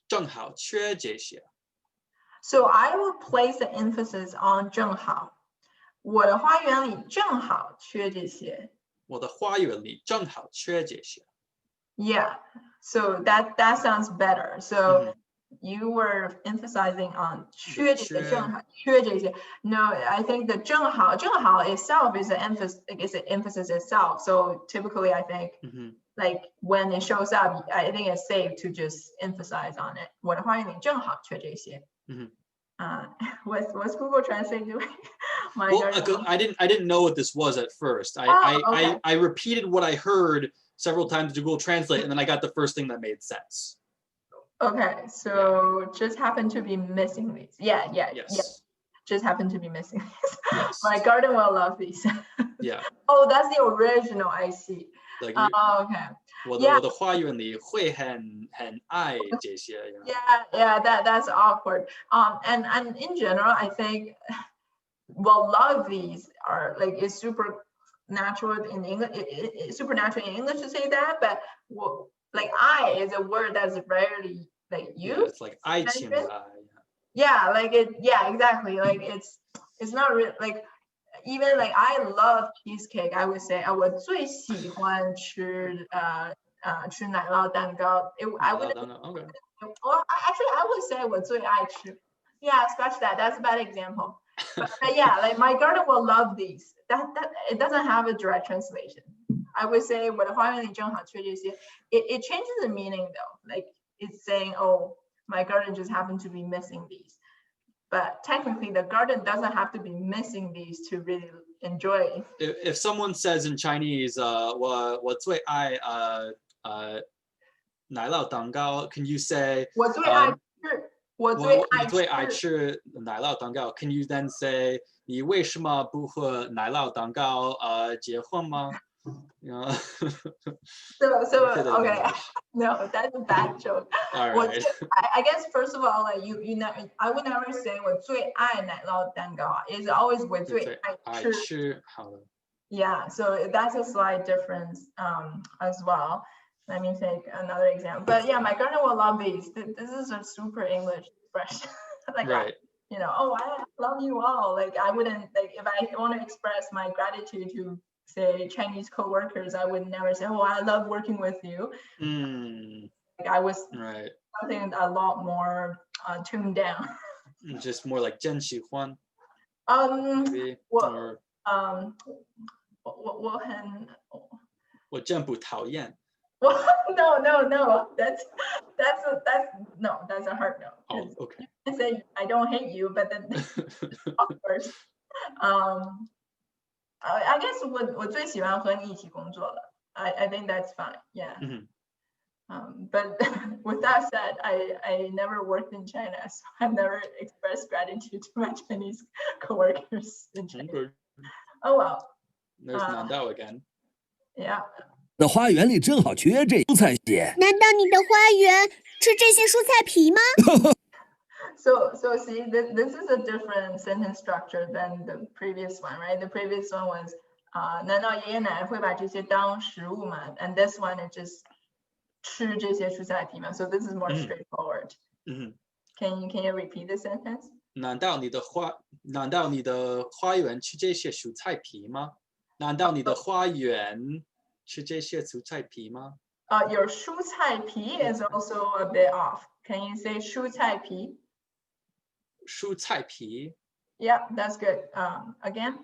正好缺这些. So I will place the emphasis on 正好. 我的花园里正好缺这些. 我的花园里正好缺这些. Yeah, so that sounds better. So you were emphasizing on 缺这些, 正好缺这些. No, I think the 正好 itself is an emphasis itself. So typically, I think like when it shows up, I think it's safe to just emphasize on it. 我的花园里正好缺这些. What's Google Translate doing? I didn't know what this was at first. I repeated what I heard several times to Google Translate, and then I got the first thing that made sense. Okay, so just happened to be missing these. Yeah. Just happened to be missing these. Yes. My garden will love these. Yeah. Oh, that's the original. I see. Like, okay. 我的花园里会很爱这些. Yeah, that's awkward. And in general, I think, well, a lot of these are like, it's super natural in English. It's supernatural in English to say that, but like I is a word that's rarely like used. Yeah, it's like 爱情啦. Yeah, like it. Yeah, exactly. Like it's not really like. Even like I love cheesecake, I would say 我最喜欢吃吃奶酪蛋糕. I would. Okay. Well, actually, I would say 我最爱吃. Yeah, scratch that. That's a bad example. But yeah, like my garden will love these. That it doesn't have a direct translation. I would say 我的花园里正好缺这些. It changes the meaning though. Like it's saying, oh, my garden just happened to be missing these. But technically, the garden doesn't have to be missing these to really enjoy. If someone says in Chinese, 我最爱奶酪蛋糕, can you say 我最爱吃奶酪蛋糕? Can you then say 你为什么不和奶酪蛋糕结婚吗? Yeah. So Okay, then okay, English. no, that's a bad joke. All 我 right. I guess first of all, like you never, I would never say 我最爱奶酪蛋糕 is always 我最爱吃。吃好的。Yeah, so that's a slight difference as well. Let me take another example. But yeah, my girlfriend will love these. This is a super English expression. Like, Right. you know, oh, I love you all. Like I wouldn't, like if I want to express my gratitude to say Chinese coworkers, I would never say, oh, I love working with you. Like I was Right. something a lot more tuned down. Just more like 真喜欢 maybe, 我 or 我很我真不讨厌 well, no, that's no, that's a hard no. Oh, okay. You can say I don't hate you, but then of course, I guess 我最喜欢和你一起工作了. I think that's fine. Yeah. But with that said, I never worked in China, so I've never expressed gratitude to my Chinese coworkers in China. Okay. Oh well. There's Nandao again. Yeah. 的花园里正好缺这蔬菜叶。难道你的花园吃这些蔬菜皮吗？ So see, this is a different sentence structure than the previous one, right? The previous one was 难道爷爷奶奶会把这些当食物吗? And this one is just 吃这些蔬菜皮吗? So this is more straightforward. Can you repeat the sentence? 难道你的花园吃这些蔬菜皮吗？难道你的花园吃这些蔬菜皮吗？ Your 蔬菜皮 is also a bit off. Can you say 蔬菜皮? 蔬菜皮 Yeah, that's good. Again?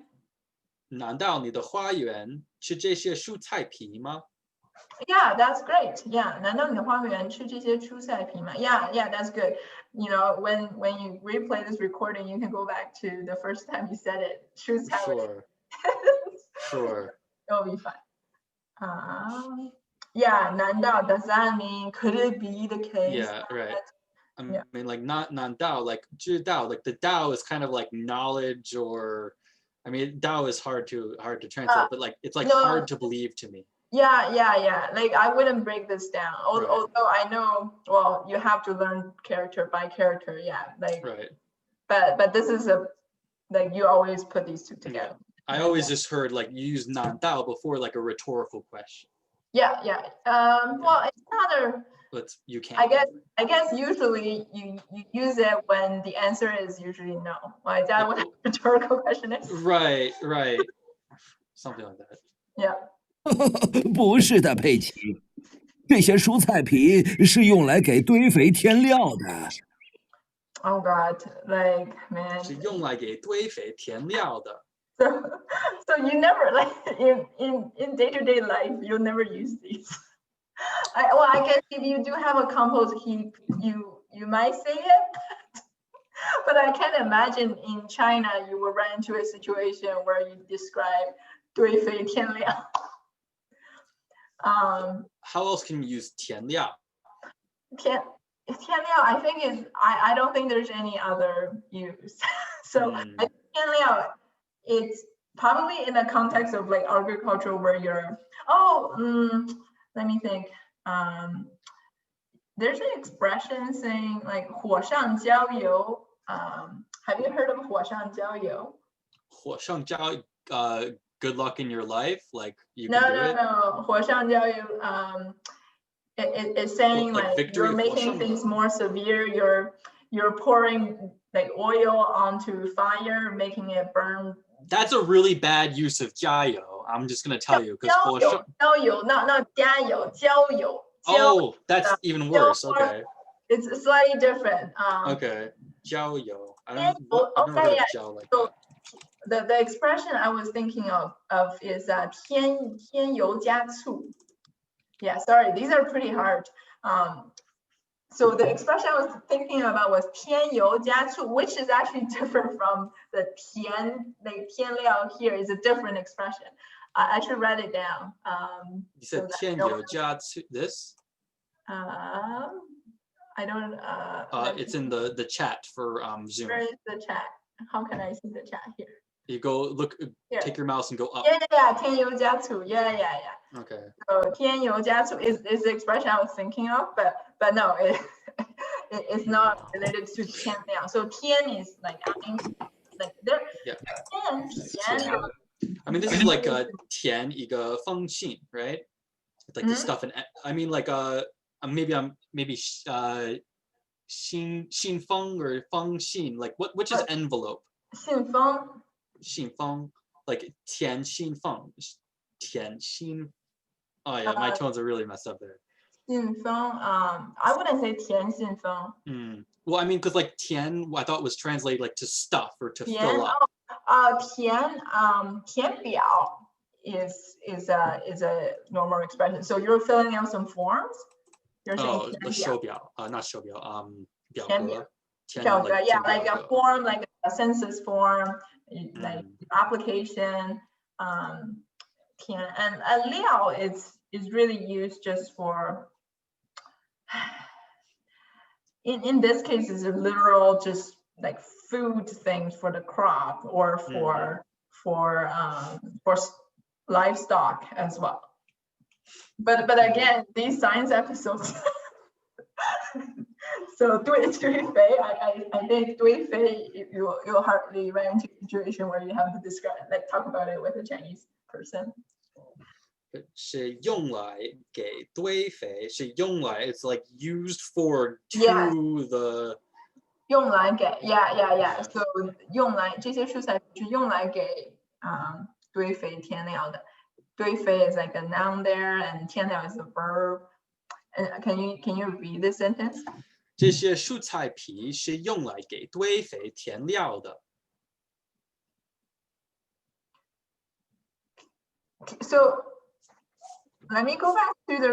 难道你的花园吃这些蔬菜皮吗？ Yeah, that's great. Yeah, 难道你的花园吃这些蔬菜皮吗? Yeah, that's good. You know, when you replay this recording, you can go back to the first time you said it. 蔬菜 Sure. It'll be fine. Yeah, 难道 does that mean could it be the case? Yeah, right. I Yeah. mean, like not 难道, like 知道, like the Dao is kind of like knowledge, or I mean, Dao is hard to translate, but like it's like hard to believe to me. Yeah. Like I wouldn't break this down. Right. Although I know, well, you have to learn character by character. Yeah, like. Right. But this is like you always put these two together. I always just heard like you use 难道 before like a rhetorical question. Yeah. Well, it's not a. But you can't. I guess usually you use it when the answer is usually no. Like is that what a rhetorical question is? Right. Something like that. Yeah. 不是的，佩奇，这些蔬菜皮是用来给堆肥添料的。 Oh God, like man. 是用来给堆肥填料的。 So you never like in day-to-day life you'll never use these. I guess if you do have a compost heap, you might say it. But I can't imagine in China you will run into a situation where you describe 堆肥添料. How else can you use 填料? 添料 I think is I don't think there's any other use. So 添料 it's probably in the context of like agriculture where you're let me think. There's an expression saying like 火上浇油. Have you heard of 火上浇油? 火上浇 good luck in your life, like you can do it. No. 火上浇油 it's saying like victory, you're making things more severe. You're pouring like oil onto fire, making it burn. That's a really bad use of 加油. I'm just gonna tell you because 浇油 not 加油 浇油. Oh, that's even worse. Okay. It's slightly different. Okay. 浇油. I don't know like so the expression I was thinking of is 添油加醋. Yeah, sorry, these are pretty hard. So the expression I was thinking about was 添油加醋, which is actually different from the 添, like 添料 here is a different expression. I should write it down. You said 添油加醋 this? I don't. It's in the chat for Zoom. Where is the chat? How can I see the chat here? You go look, Here. take your mouse and go up. Yeah, 添油加醋. Yeah. Okay. So 添油加醋 is the expression I was thinking of, but no, it's not related to 添料. So 添 is like adding, like there. Yeah. 甜. I mean, this is like a 填一个风信, right? It's like the stuff in. I mean, like maybe 信封 or 封信, like which is envelope? 信封. 信封, like 填信封, 填信. Oh yeah, my tones are really messed up there. 信封, I wouldn't say 填信封. Well, I mean, because like 填, I thought was translated like to stuff or to 填, fill up. 填表 is a normal expression. So you're filling out some forms. You're saying 填表. 手表, not 手表, 表格. 表格, yeah, like a form, like a census form, like application. 填 and 料 is really used just for. In this case, it's a literal just like food things for the crop or for livestock as well. But again, these science episodes. So 对非, I think 对非 you'll hardly run into a situation where you have to describe, like talk about it with a Chinese person. 是用来给堆肥，是用来 it's like used for to the 用来给 yeah so 用来这些蔬菜是用来给堆肥添料的。堆肥 is like a noun there and 添料 is a verb. And can you read this sentence? 这些蔬菜皮是用来给堆肥填料的。So let me go back to the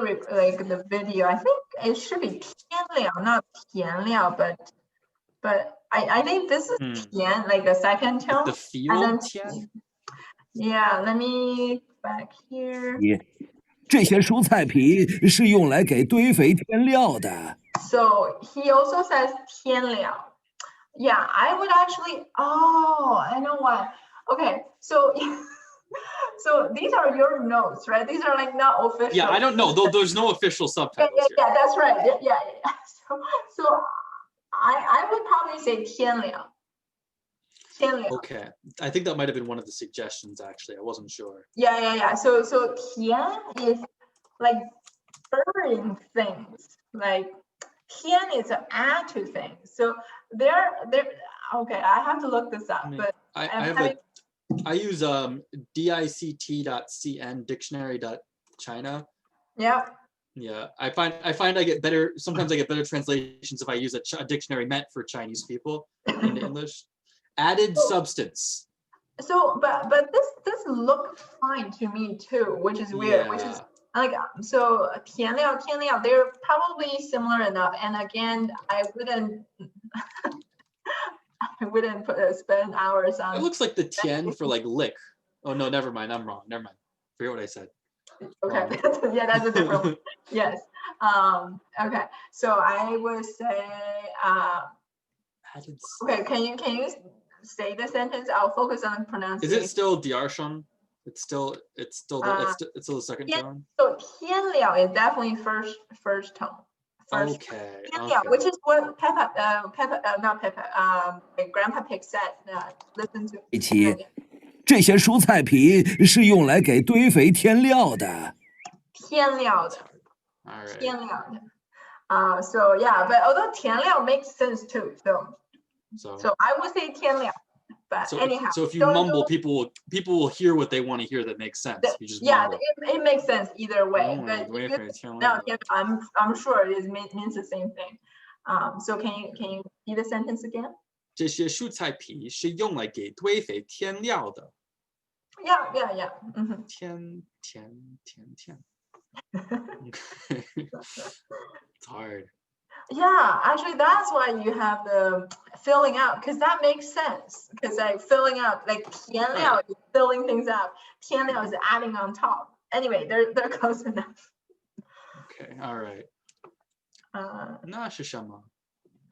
video. I think it should be 添料, not 填料, but I think this is 填, like the second tone. The field 填. Yeah, let me back here. 这些蔬菜皮是用来给堆肥添料的。So he also says 添料. Yeah, I would actually. Oh, I know why. Okay, so these are your notes, right? These are like not official. Yeah, I don't know. There's no official subtitles here. Yeah, that's right. Yeah. So I would probably say 添料. 添料. Okay, I think that might have been one of the suggestions. Actually, I wasn't sure. Yeah. So 填 is like burying things. Like 填 is an add to things. So they're okay. I have to look this up. But I use dict.cn dictionary.china. Yeah. Yeah, I find I get better. Sometimes I get better translations if I use a dictionary meant for Chinese people in English. Added substance. So, but this looks fine to me too, which is weird. Yeah. Which is like so 填料, they're probably similar enough. And again, I wouldn't spend hours on. It looks like the 填 for like lick. Oh no, never mind. I'm wrong. Never mind. Forget what I said. Okay. Yeah, that's a different one. Yes. Okay. So I would say. Okay. Can you say the sentence? I'll focus on the pronunciation. Is it still diarshon? It's still the second tone. So 填料 is definitely first tone. Okay. Which is what not Peppa, Grandpa Pig said. Listen to. 佩奇，这些蔬菜皮是用来给堆肥添料的。添料的。All right. 添料的。So yeah, but although 填料 makes sense too. So I would say 填料. But anyhow. So if you mumble, people will hear what they want to hear that makes sense. You just mumble. It makes sense either way. But I'm sure it means the same thing. So can you read the sentence again? 这些蔬菜皮是用来给堆肥添料的。Yeah. 添。It's hard. Yeah, actually, that's why you have the filling out, because that makes sense. Because like filling out, like 填料 is filling things out. 添料 is adding on top. Anyway, they're close enough. Okay, all right. 那是什么？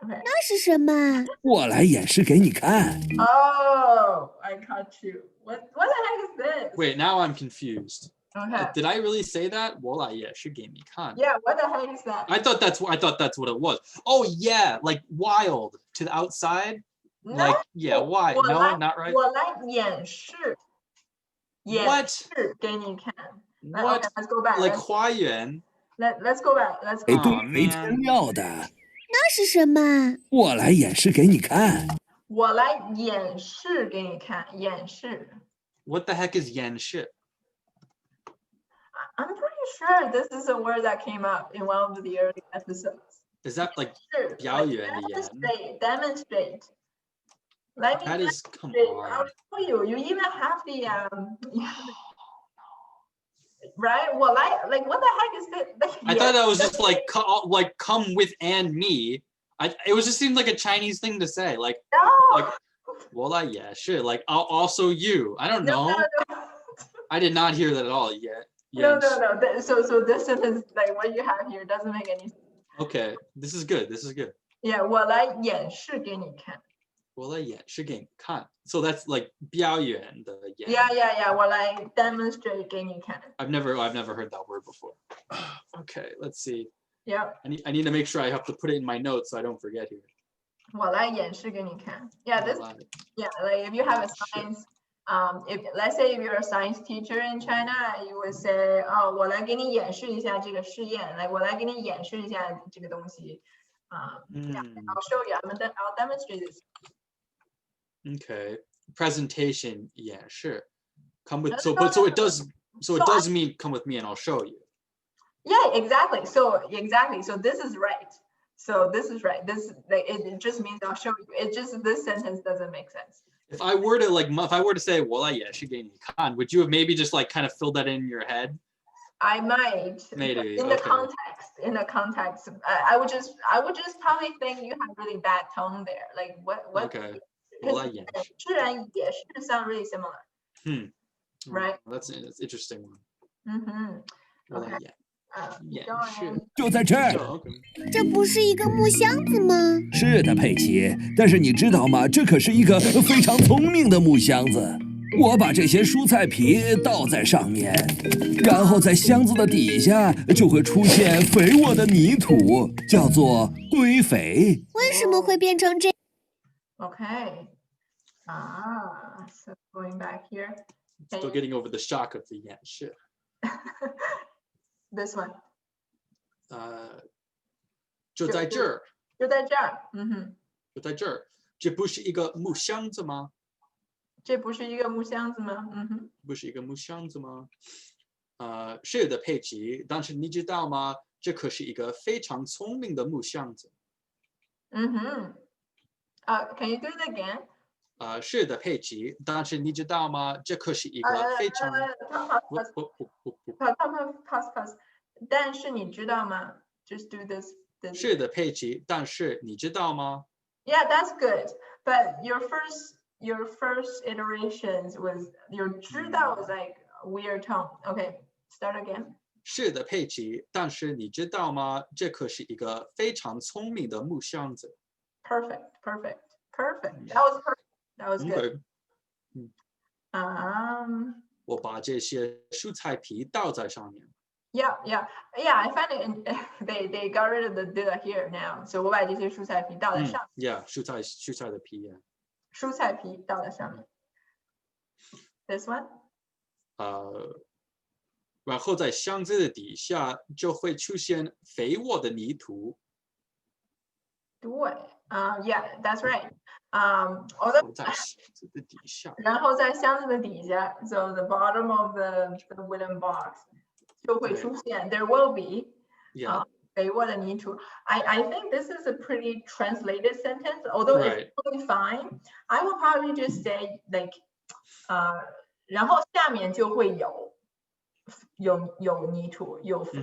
Okay. 那是什么？我来演示给你看。Oh, I caught you. What the heck is this? Wait, now I'm confused. Okay. Did I really say that? 我来演示给你看. Yeah, what the heck is that? I thought that's what it was. Oh yeah, like wild to the outside. Like yeah, why? No, not right. 我来演示 What? 给你看. What? Okay, let's go back. Like 花园? Let's go back. Let's 哎， go. 对 Aw, 没 man. 天料的，那是什么？我来演示给你看。我来演示给你看，演示。 What the heck is 演示? I'm pretty sure this is a word that came up in one of the early episodes. Is that like 是表演的演? Demonstrate. Let me That is come demonstrate. I'll on. show you. You even have the right? Well, like what the heck is this? I thought that was just like come with and me. It was just seemed like a Chinese thing to say. Like no. 我来演示. Like also you. I don't know. No. I did not hear that at all yet. No. So this sentence, like what you have here, doesn't make any sense. Okay, this is good. Yeah, 我来演示给你看。我来演示给你看. So that's like 表演的演. Yeah. 我来 demonstrate 给你看。I've never heard that word before. Okay, let's see. Yep. I need to make sure I have to put it in my notes so I don't forget here. 我来演示给你看. Yeah, this. 我来 Yeah, like if you have a 演示. science, if let's say if you're a science teacher in China, you would say, 哦，我来给你演示一下这个试验，来，我来给你演示一下这个东西。Yeah, I'll show you. I'll demonstrate this. Okay, presentation 演示. Come with so it does mean come with me and I'll show you. Yeah, exactly. So this is right. This like it just means I'll show you. It just this sentence doesn't make sense. If I were to say 我来演示给你看, would you have maybe just like kind of filled that in your head? I might. Maybe, in the context. I would just probably think you have really bad tone there. Like what? Okay. 我来演示. 自然也是 sound really similar. Right. That's an interesting one. Mm-hmm. 我来演示. 就在这儿。 Okay. 这不是一个木箱子吗？是的，佩奇。但是你知道吗？这可是一个非常聪明的木箱子。我把这些蔬菜皮倒在上面，然后在箱子的底下就会出现肥沃的泥土，叫做堆肥。为什么会变成这？ Okay. So going back here. Still getting over the shock of the 演示. This one. 就在这儿. 就在这儿. 就在这儿. 这不是一个木箱子吗? 这不是一个木箱子吗？不是一个木箱子吗？是的，佩奇。但是你知道吗？这可是一个非常聪明的木箱子。Can you do it again? 是的，佩奇。但是你知道吗？这可是一个非常pause. 但是你知道吗 ？Just do this. 是的，佩奇。但是你知道吗 ？Yeah, that's good. But your first iterations was your 知道 was like weird tone. Okay, start again. 是的，佩奇。但是你知道吗？这可是一个非常聪明的木箱子。Perfect. That was good. Okay. 我把这些蔬菜皮倒在上面。Yeah. I find it. They got rid of the here now. So 我把这些蔬菜皮倒在上面。Yeah, 蔬菜的皮。蔬菜皮倒在上面。This one. 然后在箱子的底下就会出现肥沃的泥土。对，Yeah, that's right. 在箱子的底下。然后在箱子的底下 ，so the bottom of the wooden box 就会出现 ，there will be 肥沃的泥土。I think this is a pretty translated sentence, although it's totally fine. I will probably just say like, 然后下面就会有泥土，有肥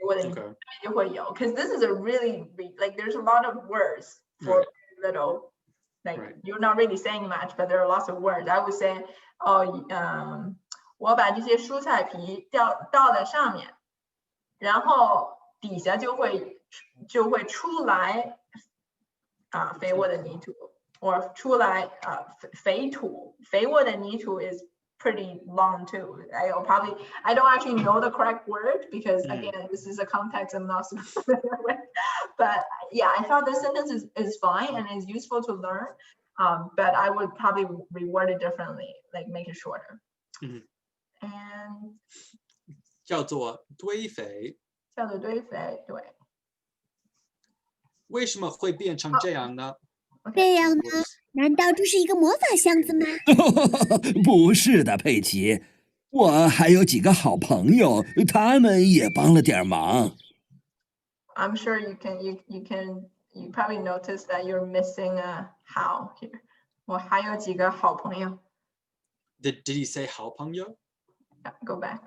沃的泥土，就会有。Because this is a really like there's a lot of words for little. Like you're not really saying much, but there are lots of words. I would say, 我把这些蔬菜皮倒在上面，然后底下就会出来肥沃的泥土 or 出来肥土 肥沃的泥土 is pretty long too. I don't actually know the correct word because again, this is a context I'm not super familiar with. But yeah, I thought this sentence is fine and is useful to learn. But I would probably reword it differently, like make it shorter. And 叫做堆肥。叫做堆肥，对。为什么会变成这样呢？这样呢？难道这是一个魔法箱子吗？不是的，佩奇，我还有几个好朋友，他们也帮了点忙。I'm sure you probably noticed that you're missing a how here. 我还有几个好朋友。Did he say 好朋友？ Yeah, go back.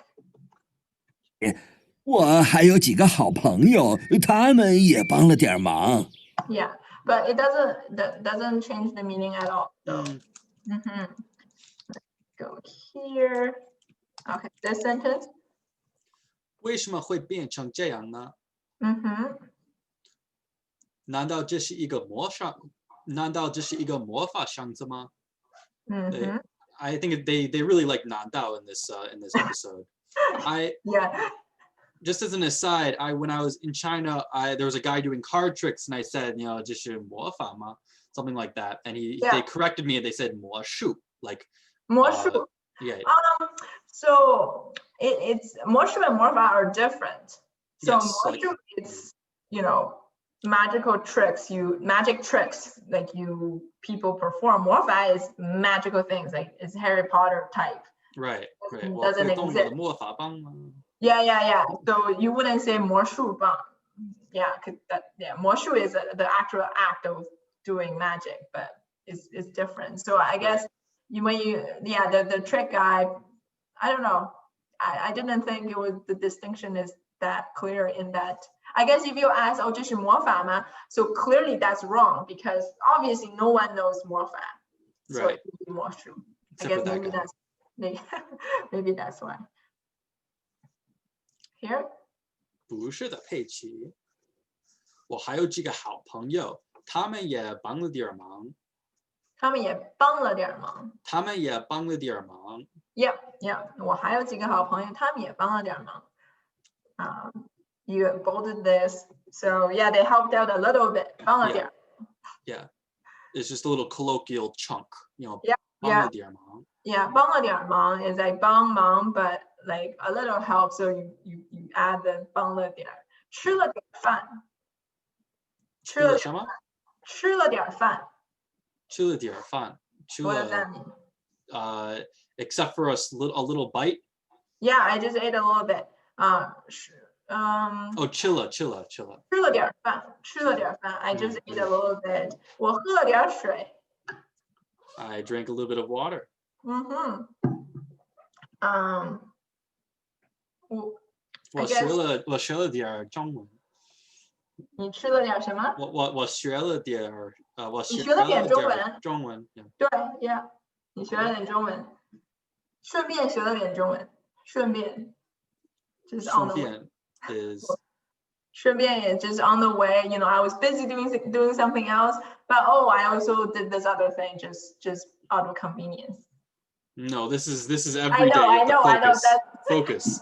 我还有几个好朋友，他们也帮了点忙。Yeah, but it doesn't change the meaning at all. So, go here. Okay, this sentence. 为什么会变成这样呢？难道这是一个魔法？难道这是一个魔法箱子吗？I think they really like 难道 in this episode. Yeah. Just as an aside, when I was in China, there was a guy doing card tricks, and I said, 这是魔法吗? Something like that, and they corrected me and they said 魔术, like 魔术. Yeah. So it's 魔术 and 魔法 are different. So yes, 魔术 is magical tricks, magic tricks like people perform. 魔法 is magical things, like it's Harry Potter type. Right. It doesn't exist. 魔法棒吗? Yeah. So you wouldn't say 魔术棒. Yeah,魔术 is the actual act of doing magic, but it's different. So I guess the trick guy, I don't know. I didn't think the distinction is that clear in that. I guess if you ask, 这是魔法吗? So clearly that's wrong because obviously no one knows 魔法. So it would be 魔术. I guess maybe that's why. Here? 不是的，佩奇。我还有几个好朋友，他们也帮了点忙。他们也帮了点忙。他们也帮了点忙。Yeah. 我还有几个好朋友，他们也帮了点忙。You bolded this, so yeah, they helped out a little bit. 帮了点。Yeah, it's just a little colloquial chunk, Yeah. 帮了点忙。Yeah, 帮了点忙 is like 帮忙, but like a little help, so you add the 帮了点。吃了点饭。吃了什么？吃了点饭。吃了点饭。What does that mean? Except for a little bite. Yeah, I just ate a little bit. 吃了。吃了点饭。I just ate a little bit. 我喝了点水。I drank a little bit of water. 我学了点中文。你吃了点什么？我学了点你学了点中文。中文。对 ，Yeah， 你学了点中文，顺便学了点中文，顺便就是 on the way。顺便也 just on the way. I was busy doing something else, but I also did this other thing just out of convenience. No, this is every day. I know. Focus.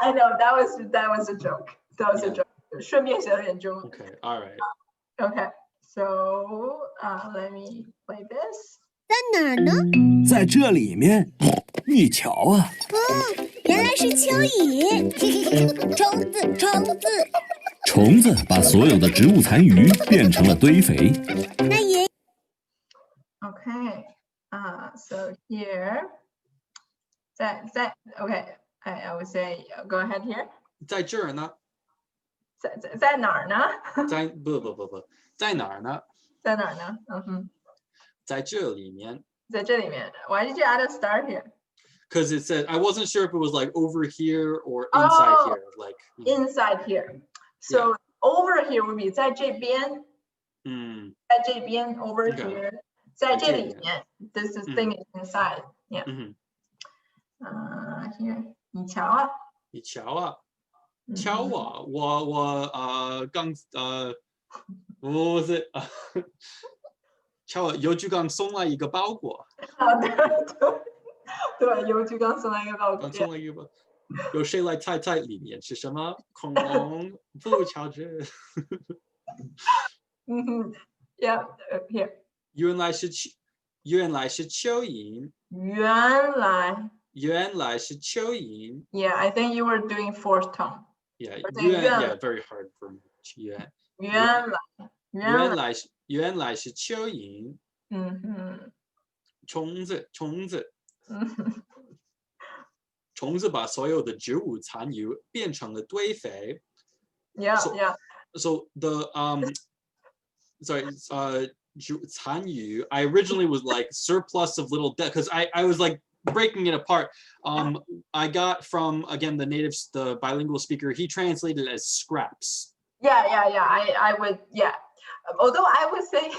I know that was a joke. That was a joke. 顺便学了点中文。Okay, all right. Okay, so let me play this. 在哪儿呢？在这里面，你瞧啊！原来是蚯蚓。虫子把所有的植物残余变成了堆肥。那也。Okay, so here, okay, I would say go ahead here. 在这儿呢。在哪儿呢？不，在哪儿呢？在哪儿呢？在这里面。在这里面。Why did you add a star here? Because it said I wasn't sure if it was like over here or inside here, like inside here. So over here would be 在这边。在这边 over here. 在这里面 this thing is inside. Yeah. Here. 你瞧啊。我刚不是，瞧，邮局刚送来一个包裹，对，邮局刚送来一个包裹。刚送来一个包裹，有谁来猜猜里面是什么？恐龙不乔治。Yeah, here. 原来是蚯蚓。原来是蚯蚓。Yeah, I think you were doing fourth tone. Yeah, yeah, very hard for me. 原来是蚯蚓。虫子把所有的植物残余变成了堆肥。Yeah. So the残余, I originally was like surplus of little because I was like breaking it apart. I got from again the bilingual speaker, he translated it as scraps. Yeah. I would, yeah. Although I would say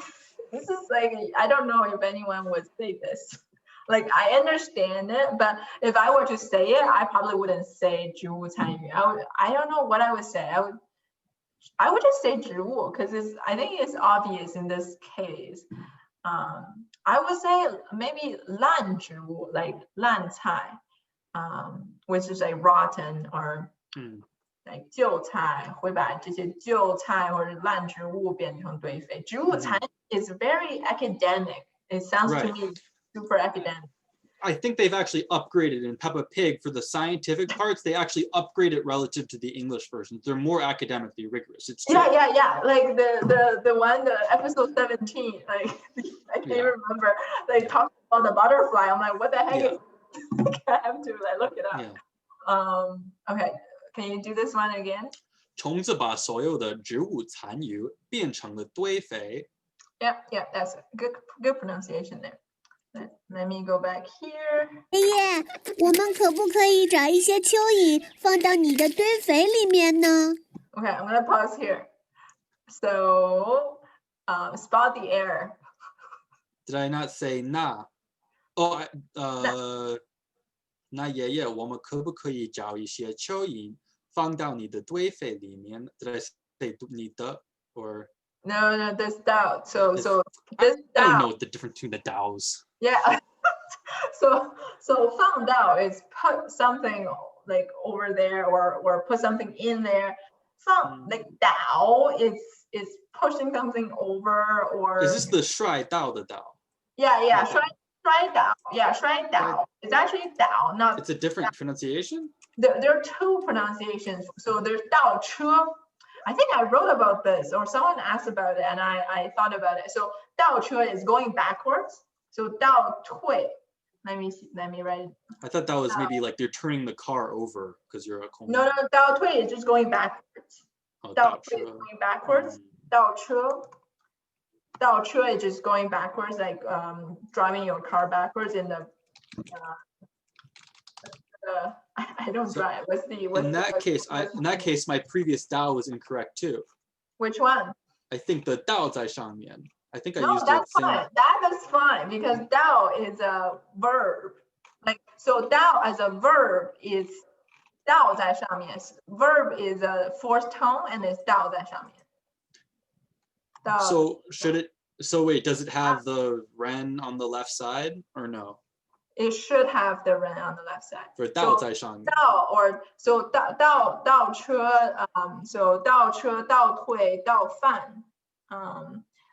this is like, I don't know if anyone would say this. Like I understand it, but if I were to say it, I probably wouldn't say 植物残余. I don't know what I would say. I would just say 植物 because I think it's obvious in this case. I would say maybe 烂植物, like 烂菜, which is like rotten or like 旧菜, 会把这些旧菜或者烂植物变成堆肥. 植物残 is very academic. It sounds to me super academic. I think they've actually upgraded in Peppa Pig for the scientific parts. They actually upgrade it relative to the English versions. They're more academically rigorous. It's true. Yeah. Like the one, the episode 17. Like I can't remember. Like talking about the butterfly. I'm like, what the heck is? I have to like look it up. Yeah. Okay. Can you do this one again? 虫子把所有的植物残余变成了堆肥。Yeah. That's good pronunciation there. Let me go back here. 爷爷，我们可不可以找一些蚯蚓放到你的堆肥里面呢？ Okay, I'm gonna pause here. So, spot the error. Did I not say 那？ Oh, 那爷爷，我们可不可以找一些蚯蚓放到你的堆肥里面 ？Did I say 你的 or? No, this doubt. So this I don't know doubt. the difference between the DAOs. Yeah. so 放到 is put something like over there or put something in there. 放 like 倒 is pushing something over or. Is this the 摔倒的倒? Yeah. 摔倒. Yeah, 摔倒. It's actually 倒, not. It's a different pronunciation? There are two pronunciations. So there's 倒车. I think I wrote about this or someone asked about it and I thought about it. So 倒车 is going backwards. So 倒退. Let me write it. I thought that was maybe like they're turning the car over because you're a Kong. No, 倒退 is just going backwards. Oh, 倒退 is going backwards. 倒车 is just going backwards, like driving your car backwards in the. I don't drive. In that case, my previous Dao was incorrect too. Which one? I think the Dao 在上面. I think I No, used that's it. fine. That is fine because Dao is a verb. Like so, Dao as a verb is 倒在上面. Verb is a fourth tone and it's 倒在上面. So should it? So wait, does it have the ren on the left side or no? It should have the ren on the left side. For 倒在上面. 倒 or so 倒车 so 倒车倒退倒饭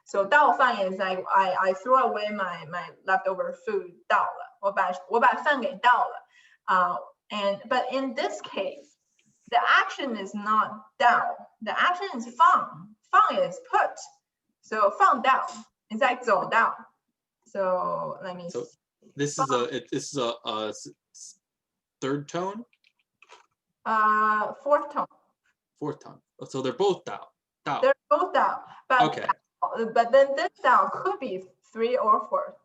so 倒饭 is like I threw away my leftover food 倒了我把饭给倒了 but in this case the action is not 倒 the action is 放 is put so 放倒 is like 走倒 so let me so this is a third tone? Fourth tone. Fourth tone. So they're both dao. They're both dao. But, okay. But then this dao could be 3 or 4th.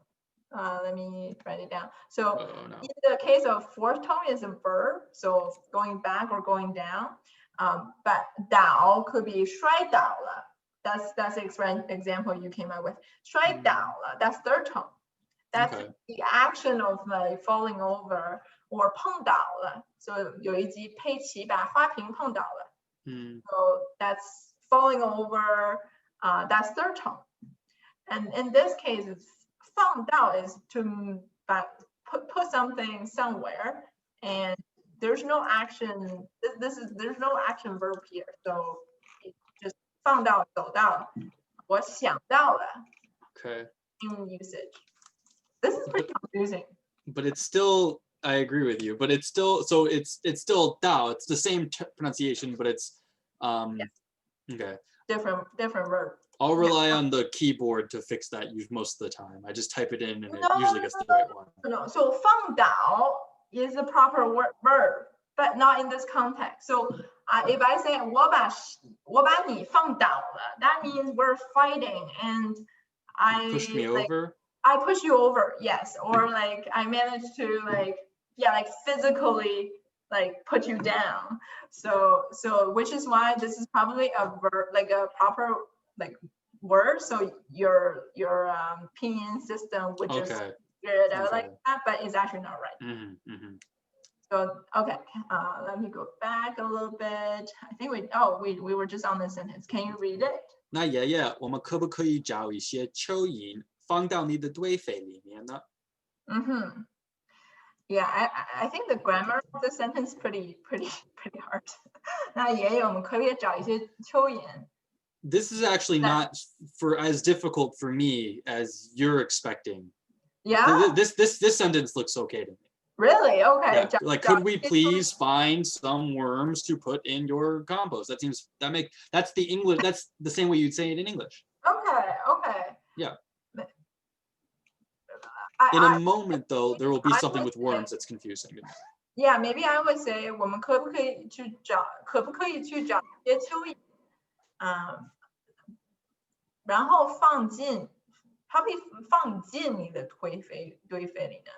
Let me write it down. So in the case of fourth tone is a verb, so going back or going down. But dao could be 摔倒了. That's the example you came up with. 摔倒了, that's third tone. That's the action of like falling over or 碰倒了. So 有一集佩奇把花瓶碰倒了. So that's falling over that's third tone. And in this case, it's 放到 is to put something somewhere, and there's no action. There's no action verb here, so it just 放到走到，我想到了。Okay. In usage. This is pretty confusing. But it's still, I agree with you, but it's still, so it's still dao. It's the same pronunciation, but it's okay. Different verb. I'll rely on the keyboard to fix that most of the time. I just type it in and it usually gets the right one. No, so 放倒 is a proper verb, but not in this context. So if I say 我把你放倒了, that means we're fighting and You pushed me over? I push you over, yes. Or like I managed to like physically like put you down. So which is why this is probably a verb, like a proper like word. So your pinyin system would just figure it out like that, but it's actually not right. So okay, let me go back a little bit. I think we were just on the sentence. Can you read it? 那爷爷，我们可不可以找一些蚯蚓放到你的堆肥里面呢？ Yeah, I think the grammar of the sentence pretty hard. 那爷爷，我们可不可以找一些蚯蚓？ This is actually not as difficult for me as you're expecting. Yeah. This sentence looks okay to me. Really? Okay. Yeah. Like, could we please find some worms to put in your compost? That's the English. That's the same way you'd say it in English. Okay. Yeah. In a moment, though, there will be something with worms that's confusing. Yeah, maybe I would say 我们可不可以去找一些蚯蚓？然后放进 放进你的堆肥里呢？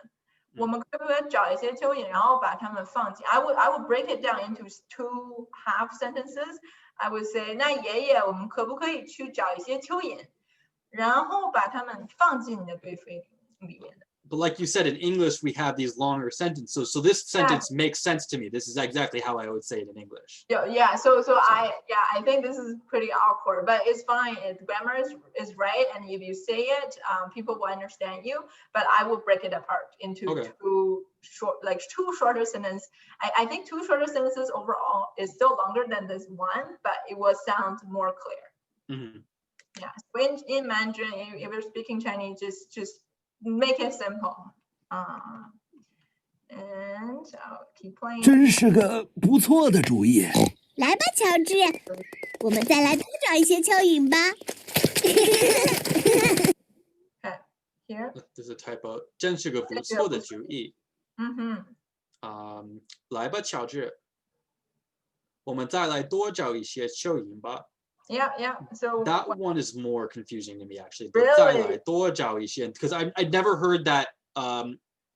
我们可不可以找一些蚯蚓，然后把它们放进 I would break it down into 2 half sentences. I would say 那爷爷，我们可不可以去找一些蚯蚓，然后把它们放进你的堆肥里面的？ But like you said, in English, we have these longer sentences. So this sentence makes sense to me. This is exactly how I would say it in English. Yeah. So I think this is pretty awkward, but it's fine. The grammar is right, and if you say it, people will understand you. But I will break it apart into 2 shorter sentences. I think 2 shorter sentences overall is still longer than this one, but it will sound more clear. Yeah. So in Mandarin, if you're speaking Chinese, just make it simple. And I'll keep playing. 真是个不错的主意。来吧，乔治，我们再来多找一些蚯蚓吧。Okay, here. There's a typo. 真是个不错的主意。来吧，乔治，我们再来多找一些蚯蚓吧。 Yeah. So that one is more confusing to me, actually. Really? 多找一些, because I'd never heard that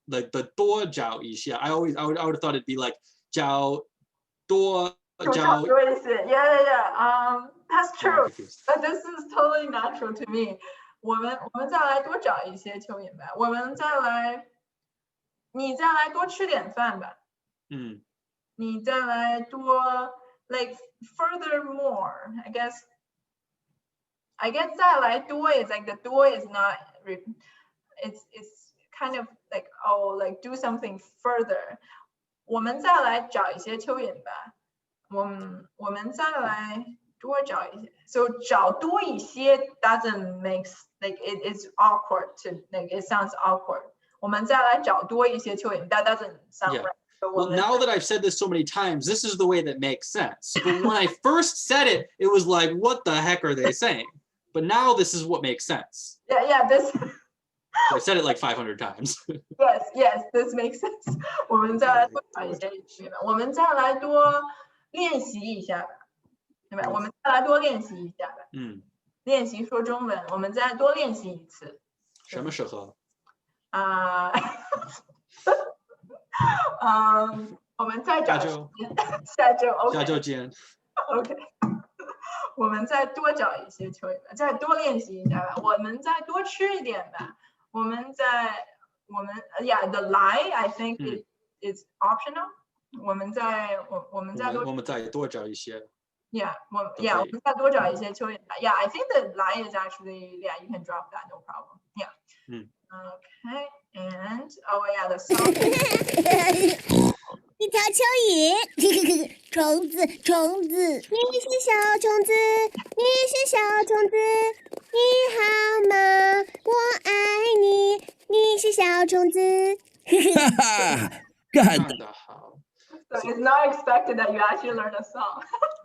like the 多找一些. I would have thought it'd be like 找多找. Yeah. That's true. But this is totally natural to me. 我们再来多找一些蚯蚓吧。你再来多吃点饭吧。你再来多 like furthermore, I guess 再来多 is like the 多 is not, it's kind of like like do something further. 我们再来找一些蚯蚓吧。我们再来多找一些。So 找多一些 doesn't make like it's awkward to like it sounds awkward. 我们再来找多一些蚯蚓 that doesn't sound right. Well, now that I've said this so many times, this is the way that makes sense. But when I first said it, it was like, what the heck are they saying? But now this is what makes sense. Yeah, this. I said it like 500 times. Yes, this makes sense. 我们再来多找一些蚯蚓吧。我们再来多练习一下吧，对吧？我们再来多练习一下吧。练习说中文，我们再多练习一次。什么时候？我们再找下周见。OK 我们再多找一些蚯蚓吧，再多练习一下吧。我们再多吃一点吧。the lie I think is optional. 我们再多找一些。Yeah, well, yeah, 我们再多找一些蚯蚓。Yeah, I think the lie is actually, yeah, you can drop that, no problem. Yeah. Okay, and oh yeah, the song. 一条蚯蚓，虫子，虫子，你是小虫子，你是小虫子，你好吗？我爱你，你是小虫子。哈哈，干得好！ So it's not expected that you actually learn a song.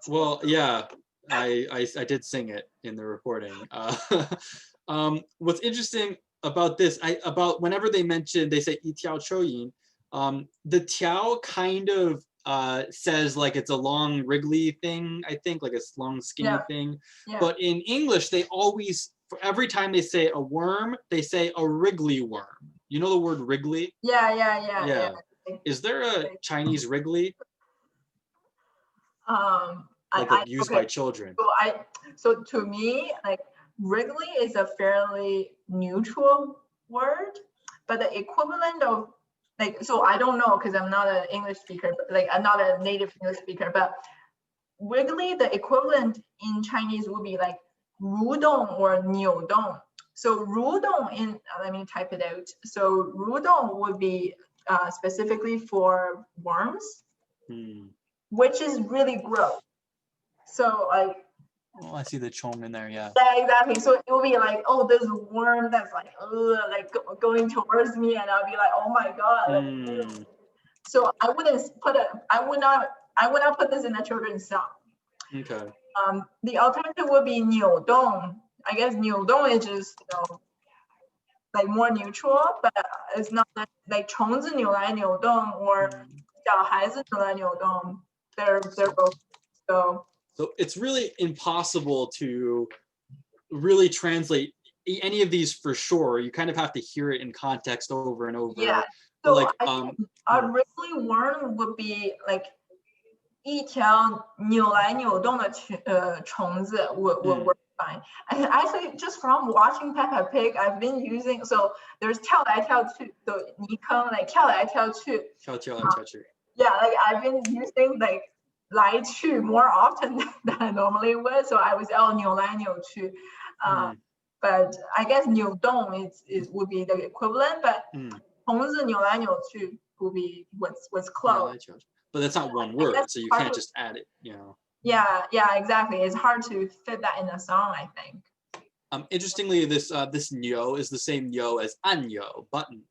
Well, yeah, I did sing it in the recording. What's interesting about this, about whenever they say 一条蚯蚓, the tiao kind of says like it's a long wriggly thing, I think, like a long skinny thing. Yeah. But in English, they always, for every time they say a worm, they say a wriggly worm. You know the word wriggly? Yeah. Is there a Chinese wriggly? Like used by children. So to me, like wriggly is a fairly neutral word, but the equivalent of like, so I don't know because I'm not an English speaker, but like I'm not a native English speaker, but wiggly, the equivalent in Chinese would be like 蠕动 or 扭动. So 蠕动 let me type it out. So 蠕动 would be specifically for worms, which is really gross. So like, oh, I see the chong in there, yeah. Yeah, exactly. So it will be like, oh, there's a worm that's like, going towards me, and I'll be like, oh my god. So I would not put this in a children's song. Okay. The alternative would be 扭动. I guess 扭动 is just, like more neutral, but it's not like 虫子扭来扭动 or 小孩子扭来扭动. They're both so it's really impossible to really translate any of these for sure. You kind of have to hear it in context over and over. Yeah. So like I think a wriggly worm would be like 一条扭来扭动的虫子 would work fine. And actually, just from watching Peppa Pig, I've been using, so there's 跳来跳去, so 泥坑 like 跳来跳去. 跳来跳去. Yeah, like I've been using like 来去 more often than I normally would. So I was 扭来扭去. But I guess 扭动would be the equivalent, but 虫子扭来扭去 would be what's close. But that's not one word, so you can't just add it, you know. Yeah, exactly. It's hard to fit that in a song, I think. Interestingly, this nyo is the same nyo as anyo, button.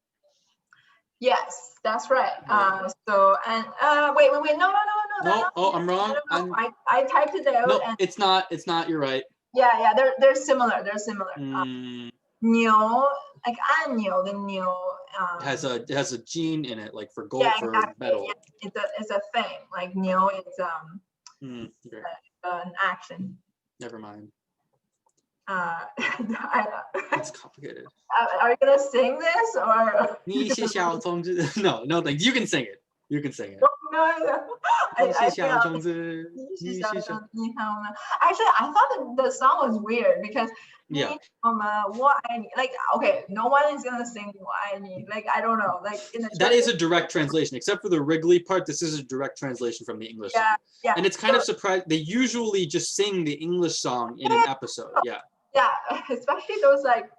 Yes, that's right. So and wait, no. No, oh, I'm wrong. I typed it out. No, and it's not. You're right. Yeah, they're similar. Nyo, like 按钮 the nyo. It has a gene in it, like for gold, yeah, for exactly. metal. Yeah, it's a thing. Like nyo is Okay. An action. Never mind. It's complicated. Are you gonna sing this or? No, thanks. You can sing it. No. Actually, I thought the song was weird because like okay, no one is gonna sing like I don't know, like in that is a direct translation, except for the Wrigley part. This is a direct translation from the English song. Yeah. And it's kind of surprising. They usually just sing the English song in an episode. Yeah, especially those like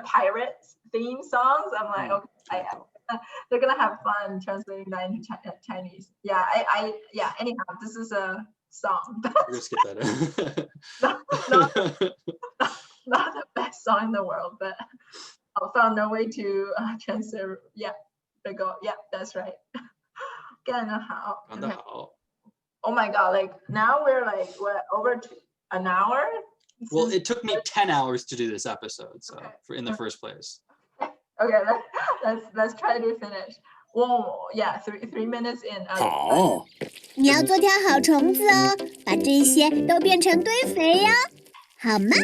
pirates theme songs. I'm like, okay, they're gonna have fun translating that into Chinese. Yeah, anyhow, this is a song. We'll skip that. not the best song in the world, but I found no way to translate. Yeah, that's right. 干得好. Oh my god, like now we're like what, over an hour? Well, it took me 10 hours to do this episode, so in the first place. Okay, let's try to finish. Whoa, yeah, 3 minutes in. 好，你要做条好虫子哦，把这些都变成堆肥哟，好吗？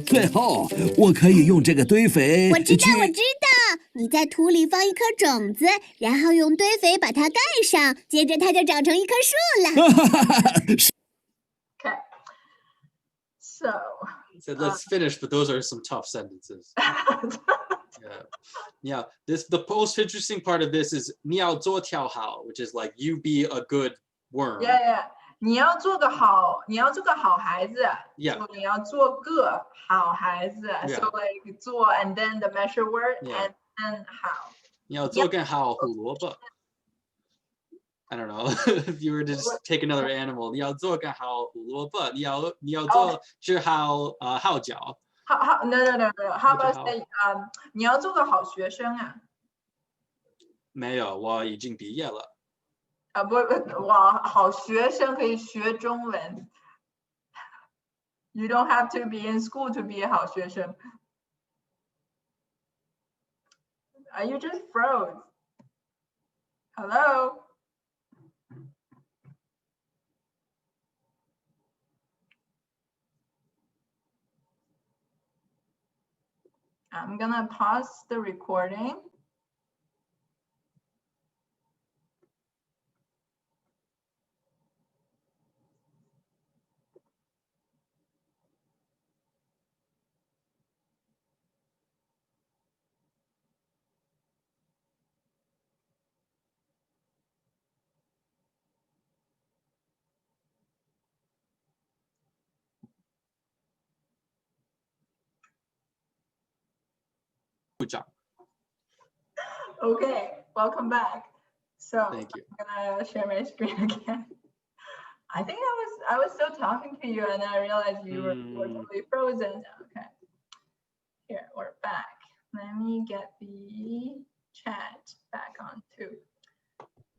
最后，我可以用这个堆肥。我知道，你在土里放一颗种子，然后用堆肥把它盖上，接着它就长成一棵树了。Okay. So let's finish, but those are some tough sentences. Yeah. The most interesting part of this is 你要做条好, which is like you be a good worm. Yeah. 你要做个好孩子。Yeah. So 你要做个好孩子。Yeah. So like 做 and then the measure word Yeah. and then 好。你要做更好胡萝卜。I don't know. If you were to just take another animal, 你要做更好胡萝卜。你要做只好号角。No. How about say 你要做个好学生啊？没有，我已经毕业了。不，哇，好学生可以学中文。You don't have to be in school to be a 好学生。You just froze. Hello? I'm gonna pause the recording. Okay, welcome back. So Thank you. I'm gonna share my screen again. I think I was still talking to you and then I realized you were totally frozen. Okay. Here, we're back. Let me get the chat back on too.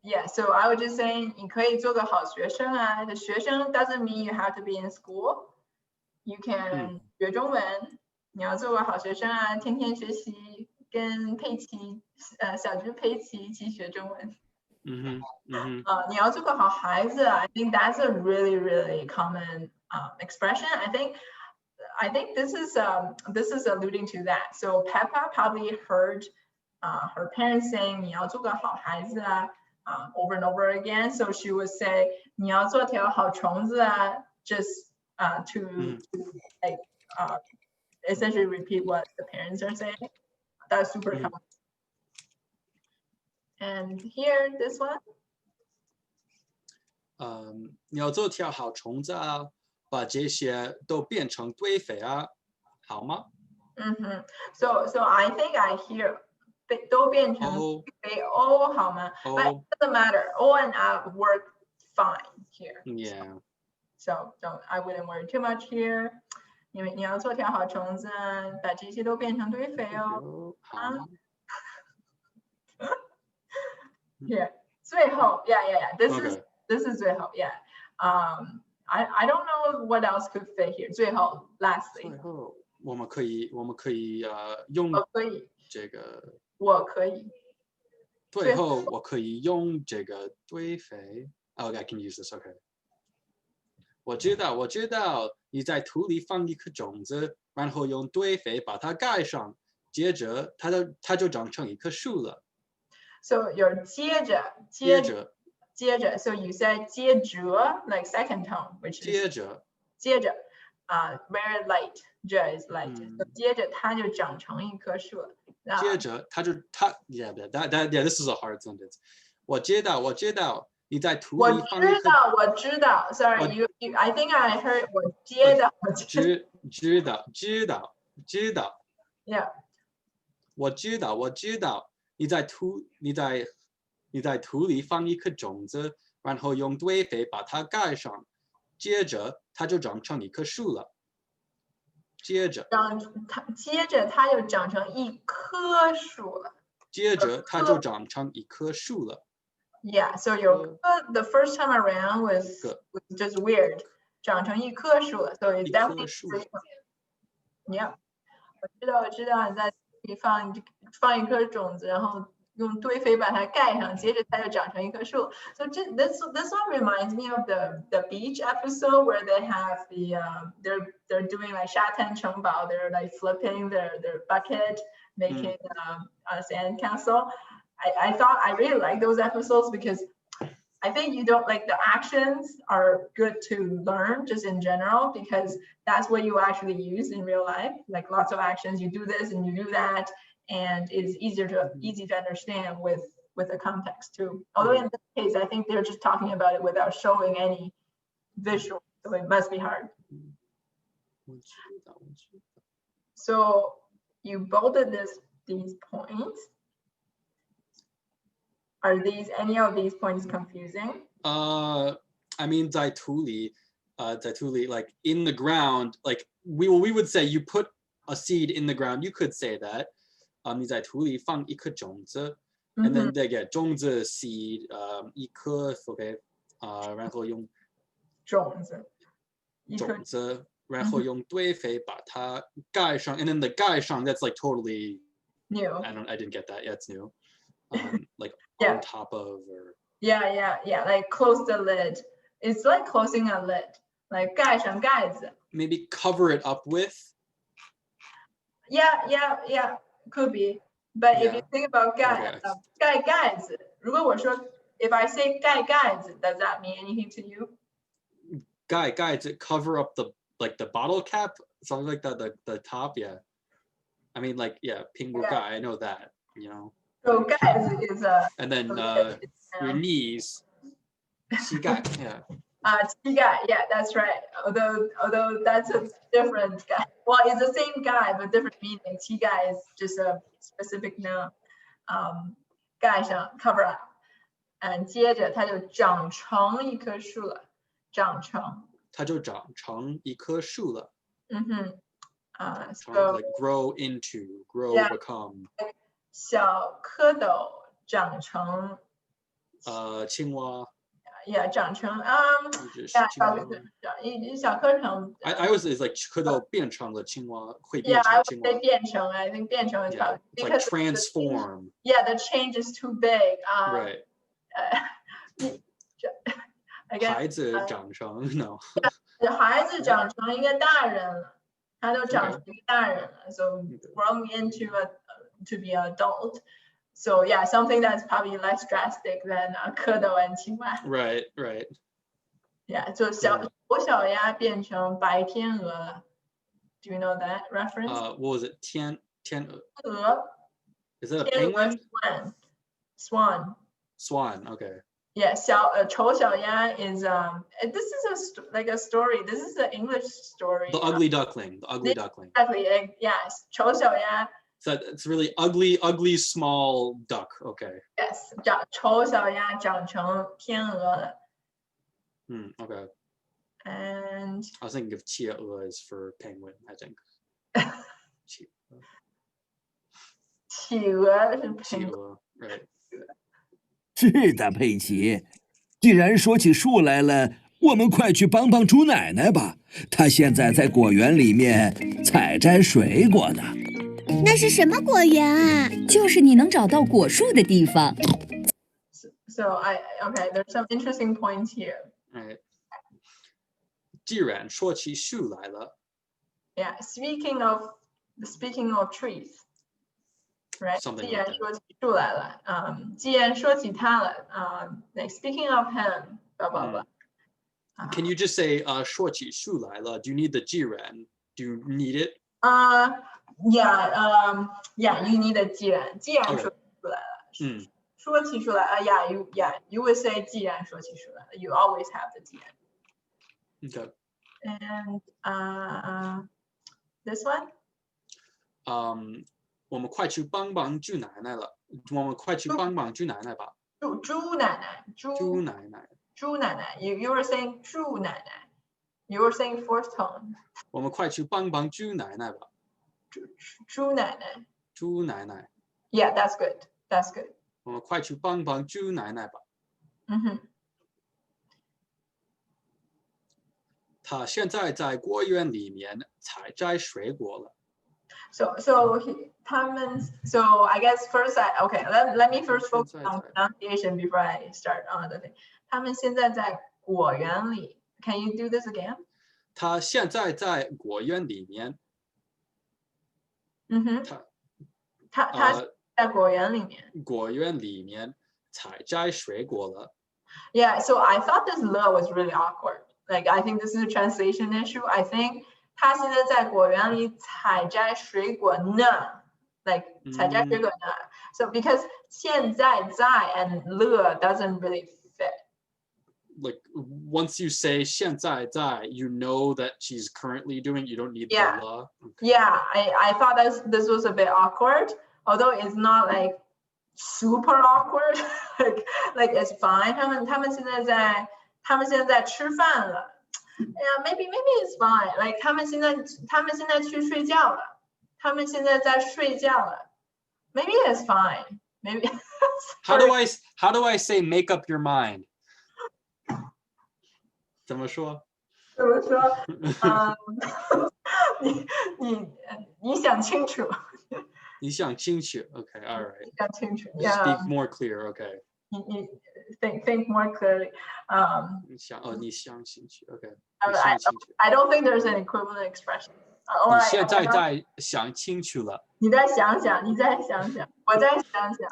Yeah, so I was just saying 你可以做个好学生啊。The 学生 doesn't mean you have to be in school. You can 学中文。你要做个好学生啊，天天学习，跟佩奇，小猪佩奇一起学中文。你要做个好孩子。I think that's a really, really common expression. I think this is alluding to that. So Peppa probably heard her parents saying 你要做个好孩子啊 over and over again. So she would say 你要做条好虫子啊 just to like essentially repeat what the parents are saying. That's super common. And here, this one. 你要做条好虫子啊，把这些都变成堆肥啊，好吗？So I think I hear 都变成堆肥哦，好吗？ But it doesn't matter. O and I work fine here. Yeah. So I wouldn't worry too much here. 因为你要做条好虫子啊，把这些都变成堆肥哦。Here, 最后 yeah. This is 最后 yeah. I don't know what else could fit here. 最后 lastly. 最后我们可以用这个。我可以。最后我可以用这个堆肥。Oh, I can use this. Okay. 我知道，你在土里放一颗种子，然后用堆肥把它盖上，接着它就长成一棵树了。So you're 接着。So you said 接着 like second tone, which is 接着 very light. 这 is light. So 接着它就长成一棵树了。接着yeah, this is a hard sentence. 我知道。你在土里放一颗。我知道。Sorry, you. I think I heard 我知道。知道。Yeah. 我知道。你在土里放一颗种子，然后用堆肥把它盖上，接着它就长成一棵树了。接着它就长成一棵树了。接着它就长成一棵树了。Yeah, so the first time around was just weird. 长成一棵树了 so it's definitely. Yeah, 我知道你在土里放一颗种子，然后用堆肥把它盖上，接着它就长成一棵树。So this one reminds me of the beach episode where they have they're doing like 沙滩城堡, they're like flipping their bucket, making a sand castle. I really like those episodes because I think you don't like the actions are good to learn just in general because that's what you actually use in real life. Like lots of actions, you do this and you do that, and it's easy to understand with with the context too. Although in this case, I think they're just talking about it without showing any visual, so it must be hard. So you bolded these points. Are any of these points confusing? I mean, 在土里, like in the ground, like we would say you put a seed in the ground. You could say that. 你在土里放一颗种子, and then they get 种子 seed, 一颗 okay, 然后用种子，然后用堆肥把它盖上, and then the 盖上 that's like totally new. I didn't get that. Yeah, it's new. Like yeah. on top of or yeah, like close the lid. It's like closing a lid, like 盖上盖子. Maybe cover it up with. Yeah, could be. But if you think about 盖子, 如果我说 if I say 盖子, does that mean anything to you? 盖子 cover up the bottle cap, something like that, the top, yeah. I mean, like, yeah, 苹果盖, I know that, you know. So 盖子 is a. And then your knees, 膝盖, yeah. 膝盖, yeah, that's right. Although that's a different guy. Well, it's the same guy but different meaning. 膝盖 is just a specific noun. 盖上 cover up. And 接着它就长成一棵树了，长成。它就长成一棵树了。So like grow into, become. 小蝌蚪长成。青蛙。Yeah, 长成小蝌蚪。I was is like 蝌蚪变成了青蛙，会变 Yeah, 成 I would 青蛙。 say 变成. I think 变成 is probably it's like transform. The change is too big. Right. I guess 孩子长成 no. 孩子长成一个大人了，他都长成一个大人了 so growing into to be an adult. So yeah, something that's probably less drastic than 蝌蚪 and 青蛙。Right. Yeah, so 小鸭变成白天鹅了。Do you know that reference? What was it? 天鹅。Is that a penguin? Swan. Okay. Yeah, 丑小鸭 is this is like a story. This is an English story. The ugly duckling. Exactly. Yes, 丑小鸭. So it's really ugly small duck. Okay. Yes, 丑小鸭长成天鹅了. Okay. And I was thinking of 企鹅 is for penguin, I think. 企鹅是 penguin. Right. 是的，佩奇。既然说起树来了，我们快去帮帮猪奶奶吧。她现在在果园里面采摘水果呢。那是什么果园啊？就是你能找到果树的地方。So okay, there's some interesting points here. Right. 既然说起树来了。Yeah, speaking of trees. Right. 既然说起树来了，既然说起它了，like speaking of him, blah blah blah. Can you just say 说起树来了? Do you need the 既然? Do you need it? Yeah, you need a 既然说起树来了。说起树来you would say 既然说起树来了。You always have the 既然。Okay. And this one? 我们快去帮帮猪奶奶了。我们快去帮帮猪奶奶吧。猪奶奶。You were saying 猪奶奶。You were saying fourth tone. 我们快去帮帮猪奶奶吧。猪奶奶。Yeah, that's good. 我们快去帮帮猪奶奶吧。他现在在果园里面采摘水果了。So I guess first let me first focus on pronunciation before I start on other thing. 他们现在在果园里。Can you do this again? 他现在在果园里面。他在果园里面。果园里面采摘水果了。Yeah, so I thought this "le" was really awkward. Like I think this is a translation issue. I think 他现在在果园里采摘水果呢。like 采摘水果呢。So because 现在在 and 了 doesn't really fit. Like once you say 现在在, you know that she's currently doing. You don't need the la. Okay. Yeah, I thought this was a bit awkward, although it's not like super awkward. like it's fine. 他们现在在吃饭了。Yeah, maybe it's fine. Like 他们现在去睡觉了。他们现在在睡觉了。Maybe it's fine. Maybe. How do I say make up your mind? 怎么说？你想清楚。你想清楚. Okay, all right. 想清楚. Speak more clear. Okay. 你 think more clearly. 你想清楚. Okay. I don't think there's an equivalent expression. 你现在在想清楚了。你再想想，我再想想。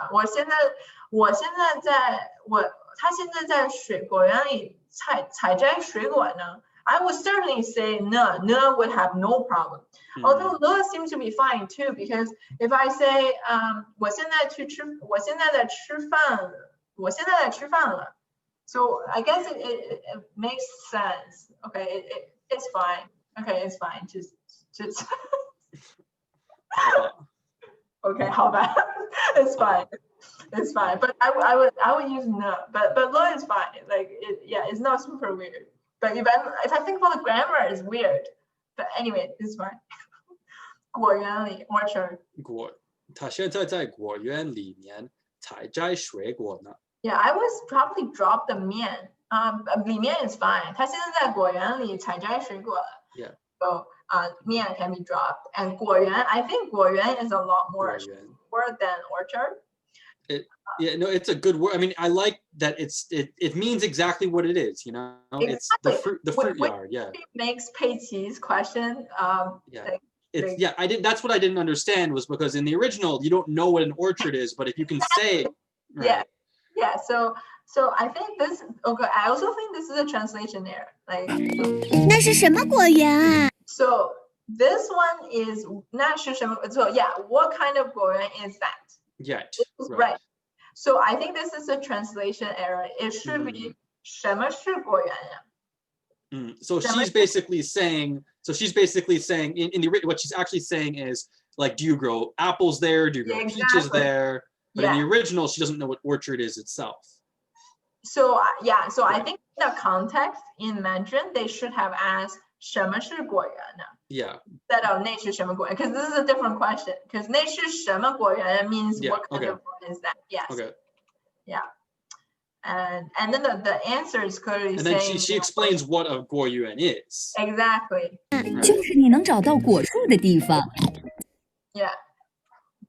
他现在在水果园里采摘水果呢。I would certainly say no would have no problem. Although le seems to be fine too, because if I say 我现在在吃饭了. So I guess it makes sense. Okay, it's fine. Okay, it's fine. Just okay, 好吧. It's fine. It's fine. But I would use no. But le is fine. Like it's not super weird. But if I think about the grammar, it's weird. But anyway, it's fine. 果园里 orchard. 他现在在果园里面采摘水果呢。Yeah, I was probably drop the 面. 里面 is fine. 他现在在果园里采摘水果了。Yeah. So 面 can be dropped. And 果园, I think 果园 is a lot more word than orchard. Yeah, no, it's a good word. I mean, I like that it means exactly what it is, you know. Exactly. It's the fruit yard. Yeah. It makes Pei Qi's question. That's what I didn't understand, was because in the original you don't know what an orchard is, but if you can say right. Yeah. So I think this. Okay, I also think this is a translation error. Like. 那是什么果园啊？ So this one is 那是什么? So yeah, what kind of 果园 is that? Yeah. Right. So I think this is a translation error. It should be 什么是果园呀? So she's basically saying in the what she's actually saying is, like, do you grow apples there? Do you grow peaches there? But in the original, she doesn't know what orchard is itself. So so I think the context in Mandarin, they should have asked 什么是果园呢? Yeah. Instead of 那是什么果园? Because this is a different question. Because 那是什么果园 means what kind of one is that? Yes. Okay. Yeah. And then the answer is clearly and then saying, she explains what a 果园 is. Exactly. 就是你能找到果树的地方。 Yeah.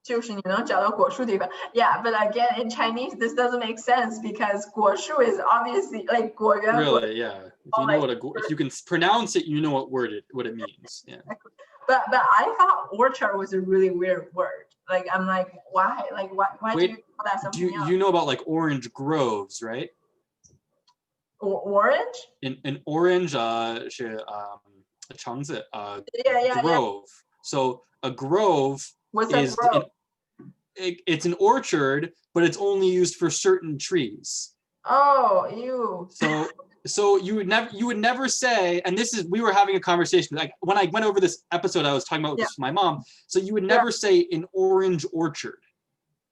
就是你能找到果树地方. Yeah, but again, in Chinese, this doesn't make sense because 果树 is obviously like 果园. Really, yeah. If you know if you can pronounce it, you know what it means. Yeah. But I thought orchard was a really weird word. Like I'm like, why? Like why do you call that something else? You know about like orange groves, right? Orange? In orange 是橙子 grove. So a grove What's is a grove? It's an orchard, but it's only used for certain trees. Oh, ew. So you would never say, and we were having a conversation, like when I went over this episode, I was talking about this with my mom. So you would never say an orange orchard.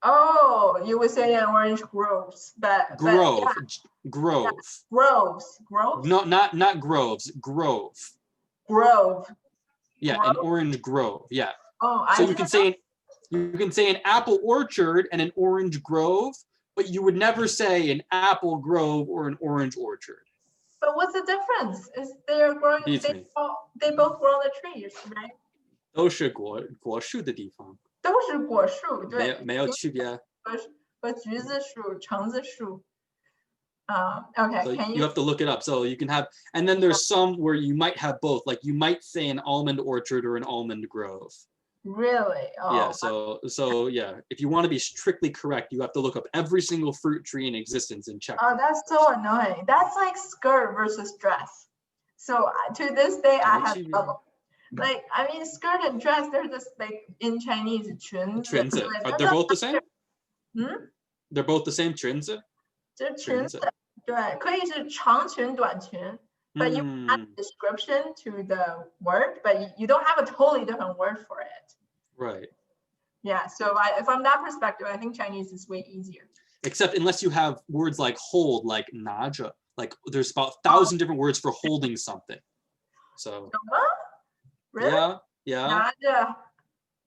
Oh, you would say an orange groves, but grove. Yeah. Groves. No, not groves. Grove. Yeah, grove. An orange grove. Yeah. Oh, so you can say an apple orchard and an orange grove, but you would never say an apple grove or an orange orchard. But what's the difference? Is they're growing? They both grow on the trees, right? 都是果树的地方。都是果树，对。没有区别。和橘子树、橙子树。Okay. So you have to look it up. So you can have, and then there's some where you might have both. Like you might say an almond orchard or an almond grove. Really? Oh, yeah. So yeah, if you want to be strictly correct, you have to look up every single fruit tree in existence and check. Oh, that's so annoying. That's like skirt versus dress. So to this day, I have trouble. Like, I mean, skirt and dress, they're just like in Chinese, 裙子. 裙子. Like, They're both the same? They're both the same 裙子?这裙子，对，可以是长裙、短裙. But you add a description to the word, but you don't have a totally different word for it. Right. Yeah, so from that perspective, I think Chinese is way easier. Except unless you have words like hold, like 拿着, like there's about 1,000 different words for holding something. So. Really? Yeah. 拿着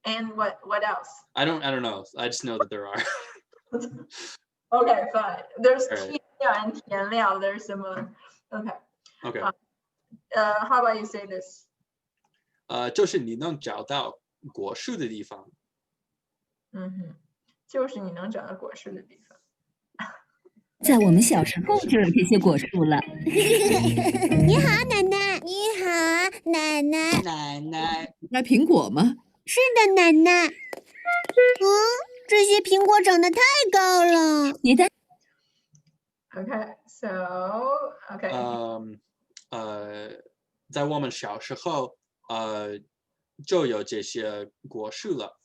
and what else? I don't know. I just know that there are. Okay, fine. There's right. 替料 and 填料. They're similar. Okay. How about you say this? 就是你能找到果树的地方. 就是你能找到果树的地方. 在我们小时候就有这些果树了。你好，奶奶。你好，奶奶。奶奶。摘苹果吗？是的，奶奶。这些苹果长得太高了。你的。Okay, so okay. 在我们小时候，就有这些果树了。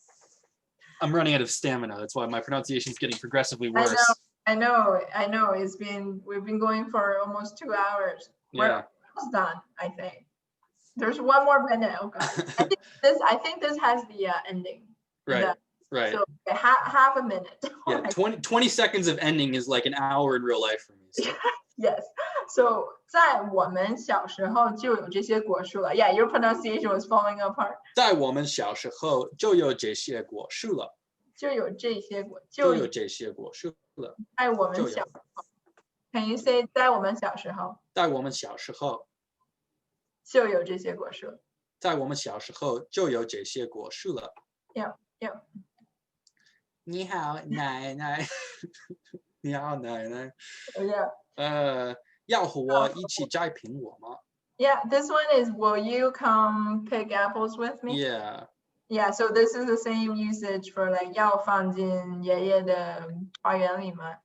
I'm running out of stamina. That's why my pronunciation is getting progressively worse. I know. We've been going for almost 2 hours. We're almost done, I think. There's one more minute. Oh God. I think this has the ending. Right. Right. So half a minute. Yeah, 20 seconds of ending is like an hour in real life for me. So. Yes. So 在我们小时候就有这些果树了. Yeah, your pronunciation was falling apart. 在我们小时候就有这些果树了。就有这些果树了。在我们小时候。Can you say 在我们小时候？在我们小时候就有这些果树。在我们小时候就有这些果树了。Yeah. 你好，奶奶。你好，奶奶。Yeah. 要和我一起摘苹果吗？ Yeah, this one is, will you come pick apples with me? Yeah, so this is the same usage for like 要放进爷爷的花园里吗？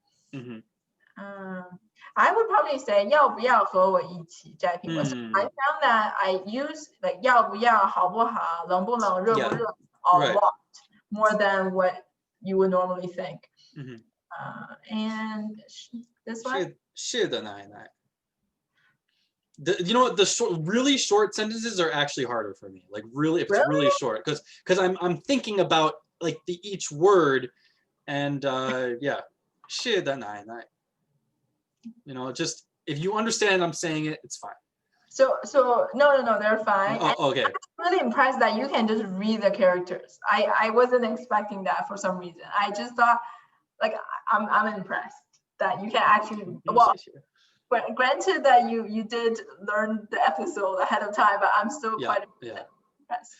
I would probably say 要不要和我一起摘苹果？ So I found that I use like 要不要、好不好、冷不冷、热不热 a lot more than what you would normally think. And this one? 是的，奶奶。You know what? The really short sentences are actually harder for me. Like really, if it's really short, because I'm thinking about like each word, and yeah, 是的，奶奶. You know, just if you understand I'm saying it, it's fine. So no, they're fine. Oh, okay. I'm really impressed that you can just read the characters. I wasn't expecting that for some reason. I just thought, like, I'm impressed that you can actually. Well, granted that you did learn the episode ahead of time, but I'm still quite impressed.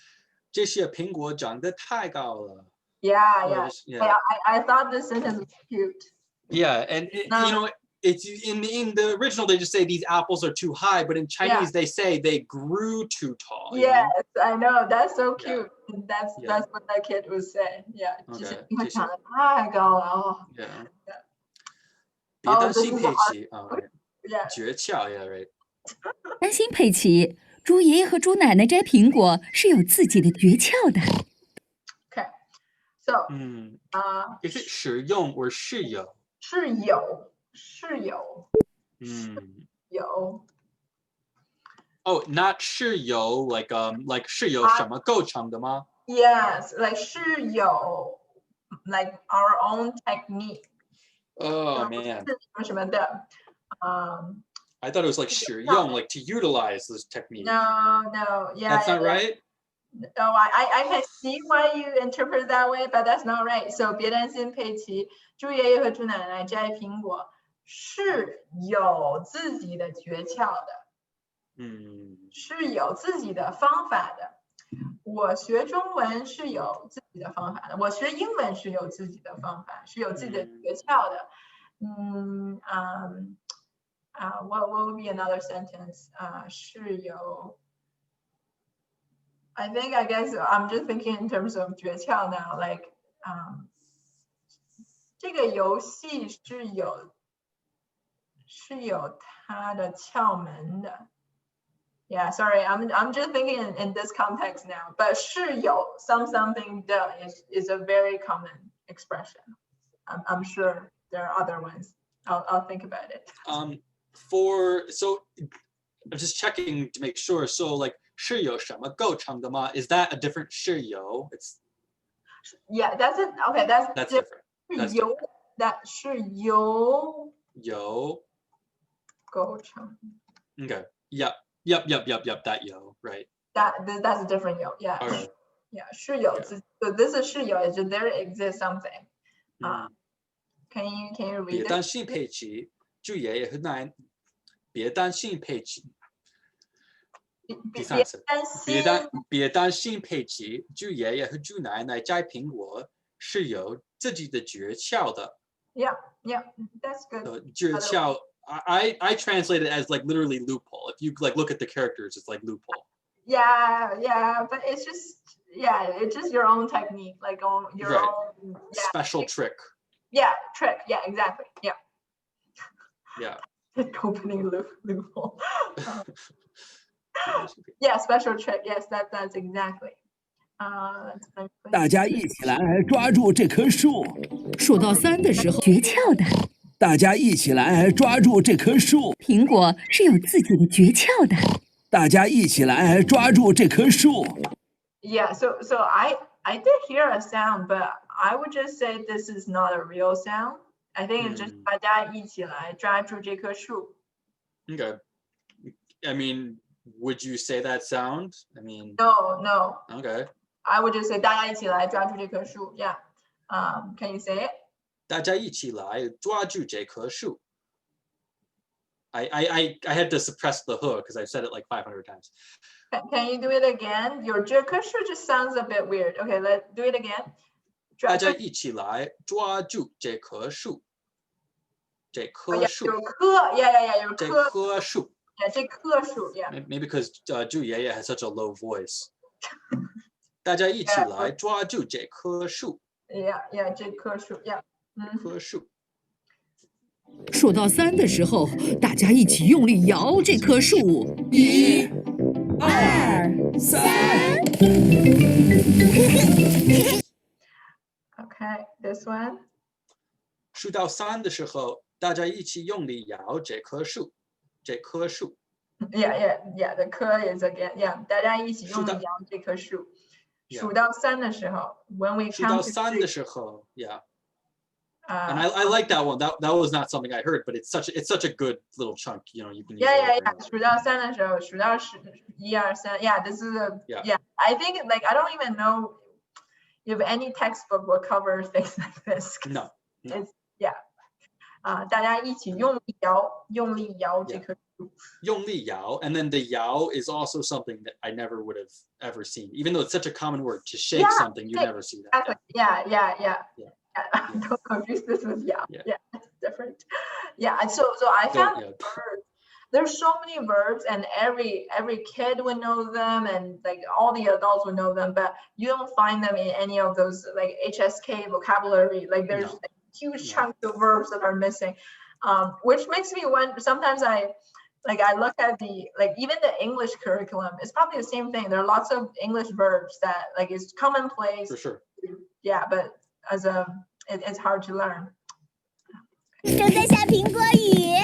这些苹果长得太高了. Yeah. I thought this sentence was cute. Yeah, and you know, it's in the original they just say these apples are too high, but in Chinese they say they grew too tall. Yes, I know. That's so cute. That's what that kid was saying. Yeah. Okay. 长得太高了. Yeah. 别担心，佩奇。诀窍 ，yeah, right. 担心佩奇，猪爷爷和猪奶奶摘苹果是有自己的诀窍的。Okay, so is it 使用 or 室友？室友。Oh, not 室友 like 室友什么构成的吗？ Yes, like 室友 like our own technique. Oh man. 什么的。I thought it was like 使用, like to utilize this technique. No, yeah. That's not right? No, I can see why you interpret that way, but that's not right. So 别担心，佩奇，猪爷爷和猪奶奶摘苹果是有自己的诀窍的，是有自己的方法的。我学中文是有自己的方法的，我学英文是有自己的方法，是有自己的诀窍的。What would be another sentence? 是有。I guess I'm just thinking in terms of 诀窍 now. Like, 这个游戏是有它的窍门的。Yeah, sorry, I'm just thinking in this context now. But 是有 something 的 is a very common expression. I'm sure there are other ones. I'll think about it. So I'm just checking to make sure. So like 是由什么构成的吗? Is that a different 是由? It's Yeah, that's it. Okay, that's different. That's 由 different. that 是由由构成 Okay. Yep. That yo, right. that's a different 由 yeah. Okay. Yeah, 是由 Yeah. So this is 是由 is just there exists something. Can you read 别 it? 担心佩奇，猪爷爷和奶，别担心佩奇。第三次，别担心佩奇，猪爷爷和猪奶奶摘苹果是有自己的诀窍的。Yeah, that's good. 诀窍 I translate it as like literally loophole. If you like look at the characters, it's like loophole. Yeah, but it's just your own technique, like on your Right. own Special trick. Yeah, trick. Yeah, exactly. Yeah. Yeah. Opening loophole. Yeah, special trick. Yes, that's exactly. 大家一起来抓住这棵树。数到3的时候，诀窍的大家一起来抓住这棵树。苹果是有自己的诀窍的。大家一起来抓住这棵树。Yeah, so I did hear a sound, but I would just say this is not a real sound. I think it's just 大家一起来抓住这棵树。Okay. I mean, would you say that sound? I mean. No. Okay. I would just say 大家一起来抓住这棵树. Yeah. Can you say it? 大家一起来抓住这棵树. I had to suppress the huh because I've said it like 500 times. Can you do it again? Your 这棵树 just sounds a bit weird. Okay, let's do it again. 大家一起来抓住这棵树。这棵树。有棵 Yeah, 有棵。这棵树。Yeah, 这棵树 Yeah. Maybe because 猪爷爷 has such a low voice. 大家一起来抓住这棵树。Yeah, 这棵树 Yeah. 棵树。数到3的时候，大家一起用力摇这棵树。1、2、3。Okay, this one. 数到3的时候，大家一起用力摇这棵树。这棵树。Yeah. The 棵 is again. Yeah, 大家一起用力摇这棵树。数到3的时候 when we count 数到3的时候 Yeah. And I like that one. That was not something I heard, but it's such a good little chunk. You know, you can use Yeah. 数到3的时候，数到10 1、2、3 Yeah, this is yeah. I think like I don't even know if any textbook will cover things like this. No. It's yeah. 大家一起用力摇这棵树。用力摇 and then the 摇 is also something that I never would have ever seen. Even though it's such a common word to shake something, you never see that. Exactly. Yeah. Don't confuse this with yeah, it's different. Yeah, so I found verbs. There's so many verbs, and every kid would know them, and like all the adults would know them, but you don't find them in any of those like HSK vocabulary. Like there's huge chunks of verbs that are missing, which makes me wonder. Sometimes I look at the even the English curriculum. It's probably the same thing. There are lots of English verbs that like is commonplace. For sure. Yeah, but it's hard to learn. 正在下苹果雨。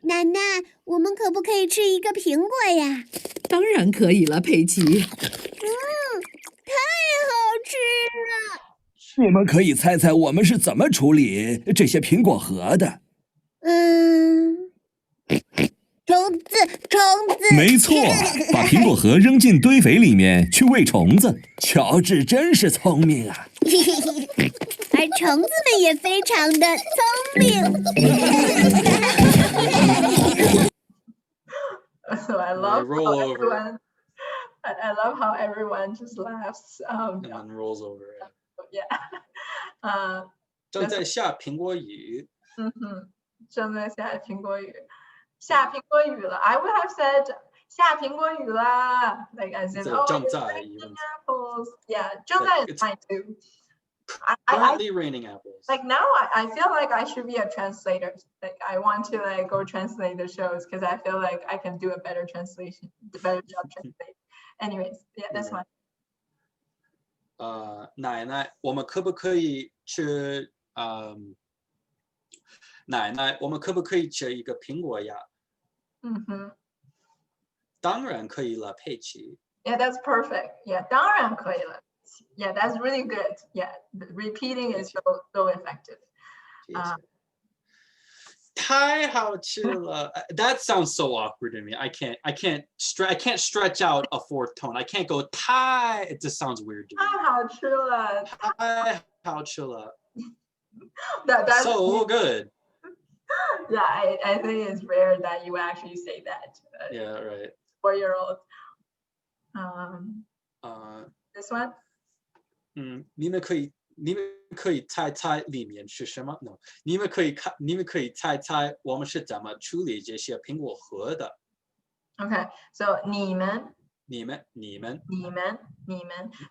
奶奶，我们可不可以吃一个苹果呀？当然可以了，佩奇。太好吃了！你们可以猜猜我们是怎么处理这些苹果核的？虫子。没错，把苹果核扔进堆肥里面去喂虫子。乔治真是聪明啊！而虫子们也非常的聪明。So I love how everyone. I love how everyone just laughs. And then rolls over. Yeah. 正在下苹果雨。正在下苹果雨。下苹果雨了 I would have said 下苹果雨啦 like as in oh it's raining apples. Yeah 正在 is fine too Currently raining apples. Like now I feel like I should be a translator. Like I want to like go translate the shows because I feel like I can do a better translation, better job translating. Anyways, yeah, this one. 奶奶，我们可不可以吃奶奶，我们可不可以吃一个苹果呀？当然可以了，佩奇。Yeah, that's perfect. Yeah, 当然可以了。Yeah, that's really good. Yeah, repeating is so effective. 太好吃了。That sounds so awkward to me. I can't stretch out a fourth tone. I can't go 太. It just sounds weird to me. 太好吃了。太好吃了。That's so good. Yeah, I think it's rare that you actually say that. Yeah, right. 4-year-old. This one? 你们可以猜猜里面是什么 ？No， 你们可以猜猜我们是怎么处理这些苹果核的 Okay, so 你们.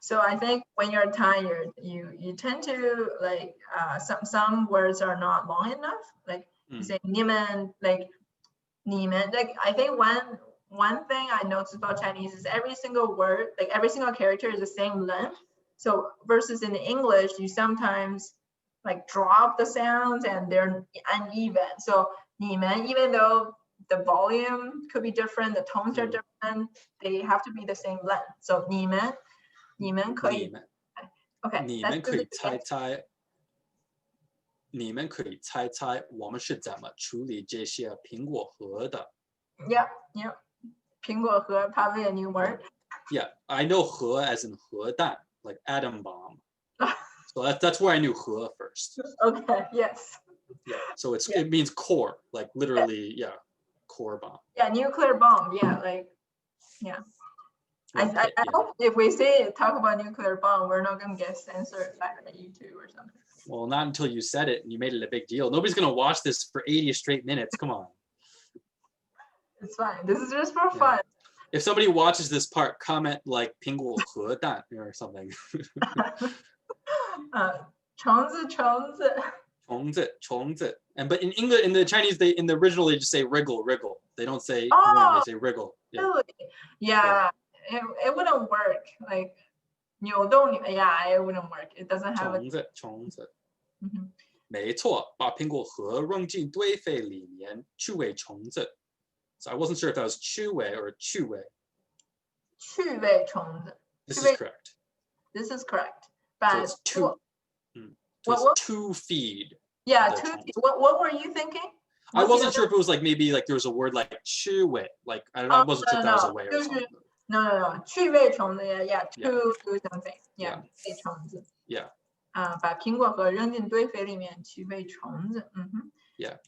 So I think when you're tired, you tend to like some words are not long enough. Like you say 你们, like 你们. Like I think one thing I noticed about Chinese is every single word, like every single character is the same length. So versus in English, you sometimes like drop the sounds and they're uneven. So 你们, even though the volume could be different, the tones are different, they have to be the same length. So 你们可以. Okay. 你们可以猜猜我们是怎么处理这些苹果核的 Yeah. 苹果核, probably a new word. Yeah, I know 核 as in 核弹, like atom bomb. So that's where I knew 核 first. Okay, yes. Yeah, so it means core, like literally, core bomb. Yeah, nuclear bomb. Yeah, like, yeah. I hope if we talk about nuclear bomb, we're not going to get censored by YouTube or something. Well, not until you said it and you made it a big deal. Nobody's going to watch this for 80 straight minutes. Come on. It's fine. This is just for fun. If somebody watches this part, comment like 苹果核弹 or something. 虫子. But in English, in the Chinese, in the original, they just say wriggle. They don't say they say wriggle. Yeah. Really? Yeah. It wouldn't work. Like 扭动, yeah, it wouldn't work. It doesn't have 虫子. 没错，把苹果核扔进堆肥里面，去喂虫子。So I wasn't sure if that was 去喂 or 去喂。去喂虫子. This is correct. This is correct. But so it's to feed. Yeah, to feed. What were you thinking? I wasn't sure if it was like maybe like there was a word like 去喂, like I wasn't sure if that was a way or something. No. 去喂虫子, yeah, to do something. Yeah, 喂虫子. Yeah. 把苹果核扔进堆肥里面去喂虫子. Yeah.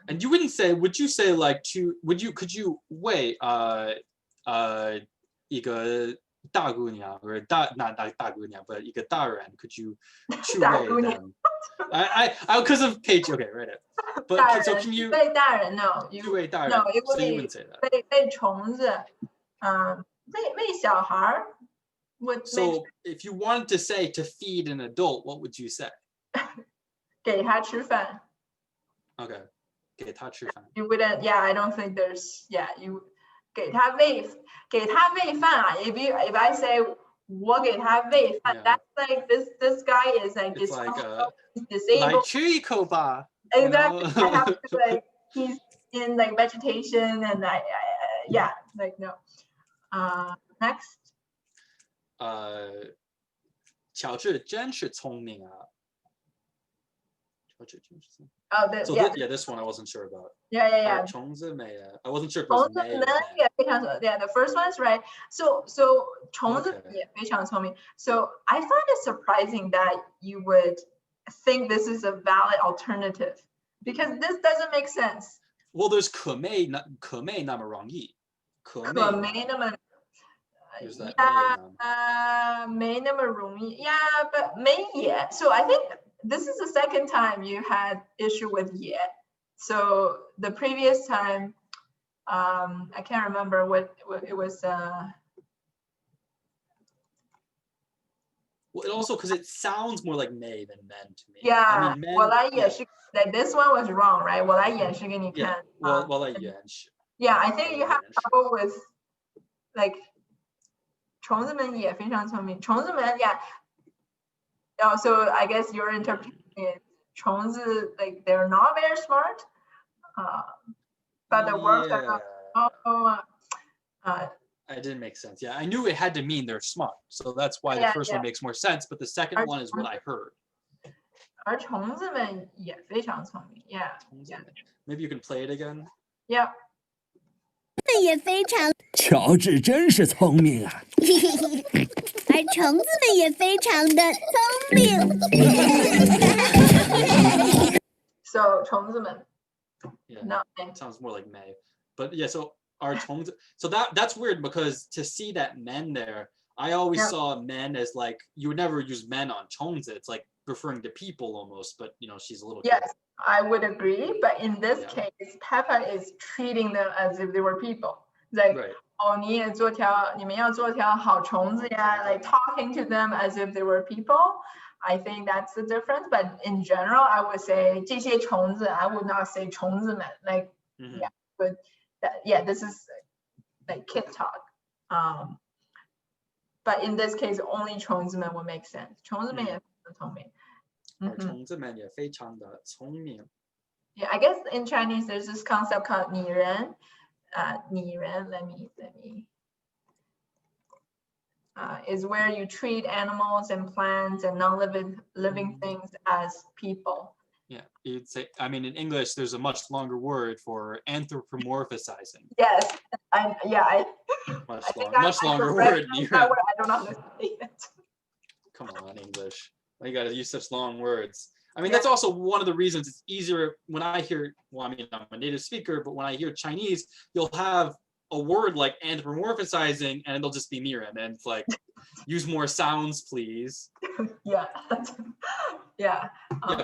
And you wouldn't say, would you say like could you weigh 一个大姑娘 or not大姑娘 but 一个大人 could you 去 weigh them? I because of Paige, okay, right. But so can you 喂大人 no, 去喂大人 no, it would so you be wouldn't say that. 喂虫子, 喂小孩 would So if you wanted to say to feed an adult, what would you say? 给他吃饭. Okay. 给他吃饭. You wouldn't, yeah, I don't think there's, yeah, you 给他喂饭啊. If I say 我给他喂饭, that's like this guy is like it's like disabled. 来吃一口吧. Exactly. I have to like he's in like vegetation and yeah, like no. Next. 乔治真是聪明啊. Oh, so yeah. This one I wasn't sure about. Yeah. 虫子美 I wasn't sure if it was 美 yeah, the first one's right. So 虫子也非常聪明. So I find it surprising that you would think this is a valid alternative because this doesn't make sense. Well, there's 可美那么容易. 可美那么 没那么容易. Yeah, but 没也. So I think this is the second time you had issue with 也. So the previous time, I can't remember what it was. Well, it also because it sounds more like May than men to me. Yeah, I mean, men, 我来演示 like this one was wrong, right? 我来演示给你 yeah. 看。我来演示。 Yeah, I think you have 我来演示。 trouble with like 虫子们也非常聪明。虫子们 yeah. Oh, so I guess your interpretation is 虫子 like they're not very smart, but the words are It didn't make sense. Yeah, I knew it had to mean they're smart, so that's why the first one makes more sense. But the second one is what I heard. 而虫子们也非常聪明 yeah. Maybe you can play it again. Yeah. 也非常，乔治真是聪明啊！而虫子们也非常的聪明。 So 虫子们 Yeah, no. it sounds more like May. But yeah, so our tongues. So that's weird because to see that men there, I always saw men as like you would never use men on Chongzi. It's like referring to people almost, but you know she's a little. Yes, kid. I would agree. But in this case, Peppa is treating them as if they were people. Like, right. 哦，你也做条，你们要做条好虫子呀 like talking to them as if they were people. I think that's the difference. But in general, I would say 这些虫子 I would not say 虫子们 like yeah, but yeah, this is like kid talk. But in this case, only 虫子们 would make sense. 虫子们也很聪明。虫子们也非常的聪明。Yeah, I guess in Chinese there's this concept called 拟人. 拟人, let me is where you treat animals and plants and non-living things as people. Yeah, you'd say. I mean, in English, there's a much longer word for anthropomorphizing. Yes, much longer word. I don't understand it. Come on, English. Why you gotta use such long words? I mean, that's also one of the reasons it's easier when I hear. Well, I mean, I'm a native speaker, but when I hear Chinese, you'll have a word like anthropomorphizing, and it'll just be miran, and it's like, use more sounds, please. Yeah. Yeah.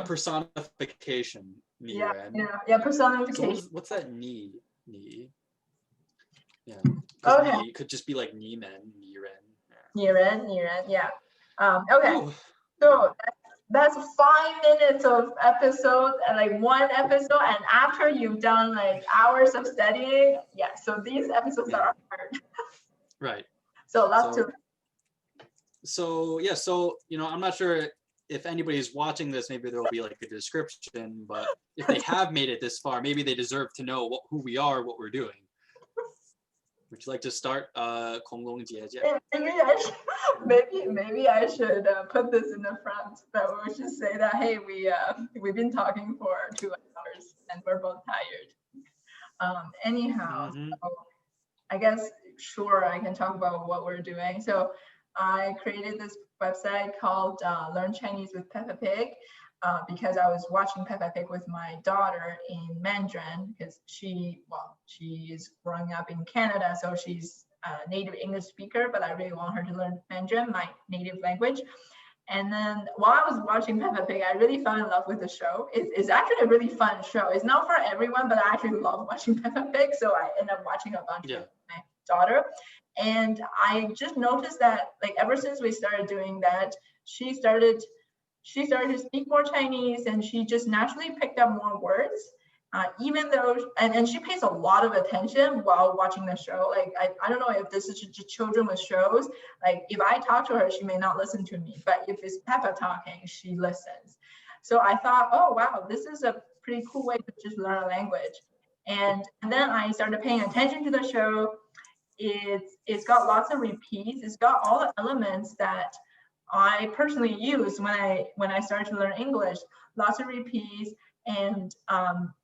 Personification. Miran. Yeah. Personification. So what's that? Ni. Yeah. Okay. It could just be like ni men, miran. Niren. Yeah. Okay. Ooh. So that's 5 minutes of episode and like one episode, and after you've done like hours of studying, so these episodes are hard. Right. So lots to. So you know, I'm not sure if anybody's watching this, maybe there will be like a description, but if they have made it this far, maybe they deserve to know who we are, what we're doing. Would you like to start, KongLong姐姐? Maybe I should put this in the front, but we should say that hey, we've been talking for 2 hours and we're both tired. Anyhow, so I guess sure I can talk about what we're doing. So I created this website called Learn Chinese with Peppa Pig. Because I was watching Peppa Pig with my daughter in Mandarin, because she is growing up in Canada, so she's a native English speaker, but I really want her to learn Mandarin, my native language. And then while I was watching Peppa Pig, I really fell in love with the show. It's actually a really fun show. It's not for everyone, but I actually love watching Peppa Pig, so I end up watching a bunch with my daughter. And I just noticed that like ever since we started doing that, she started to speak more Chinese, and she just naturally picked up more words, even though, and she pays a lot of attention while watching the show. Like, I don't know if this is just children with shows, like if I talk to her, she may not listen to me, but if it's Peppa talking, she listens. So I thought, oh, wow, this is a pretty cool way to just learn a language. And then I started paying attention to the show. It's got lots of repeats. It's got all the elements that I personally use when I started to learn English. Lots of repeats and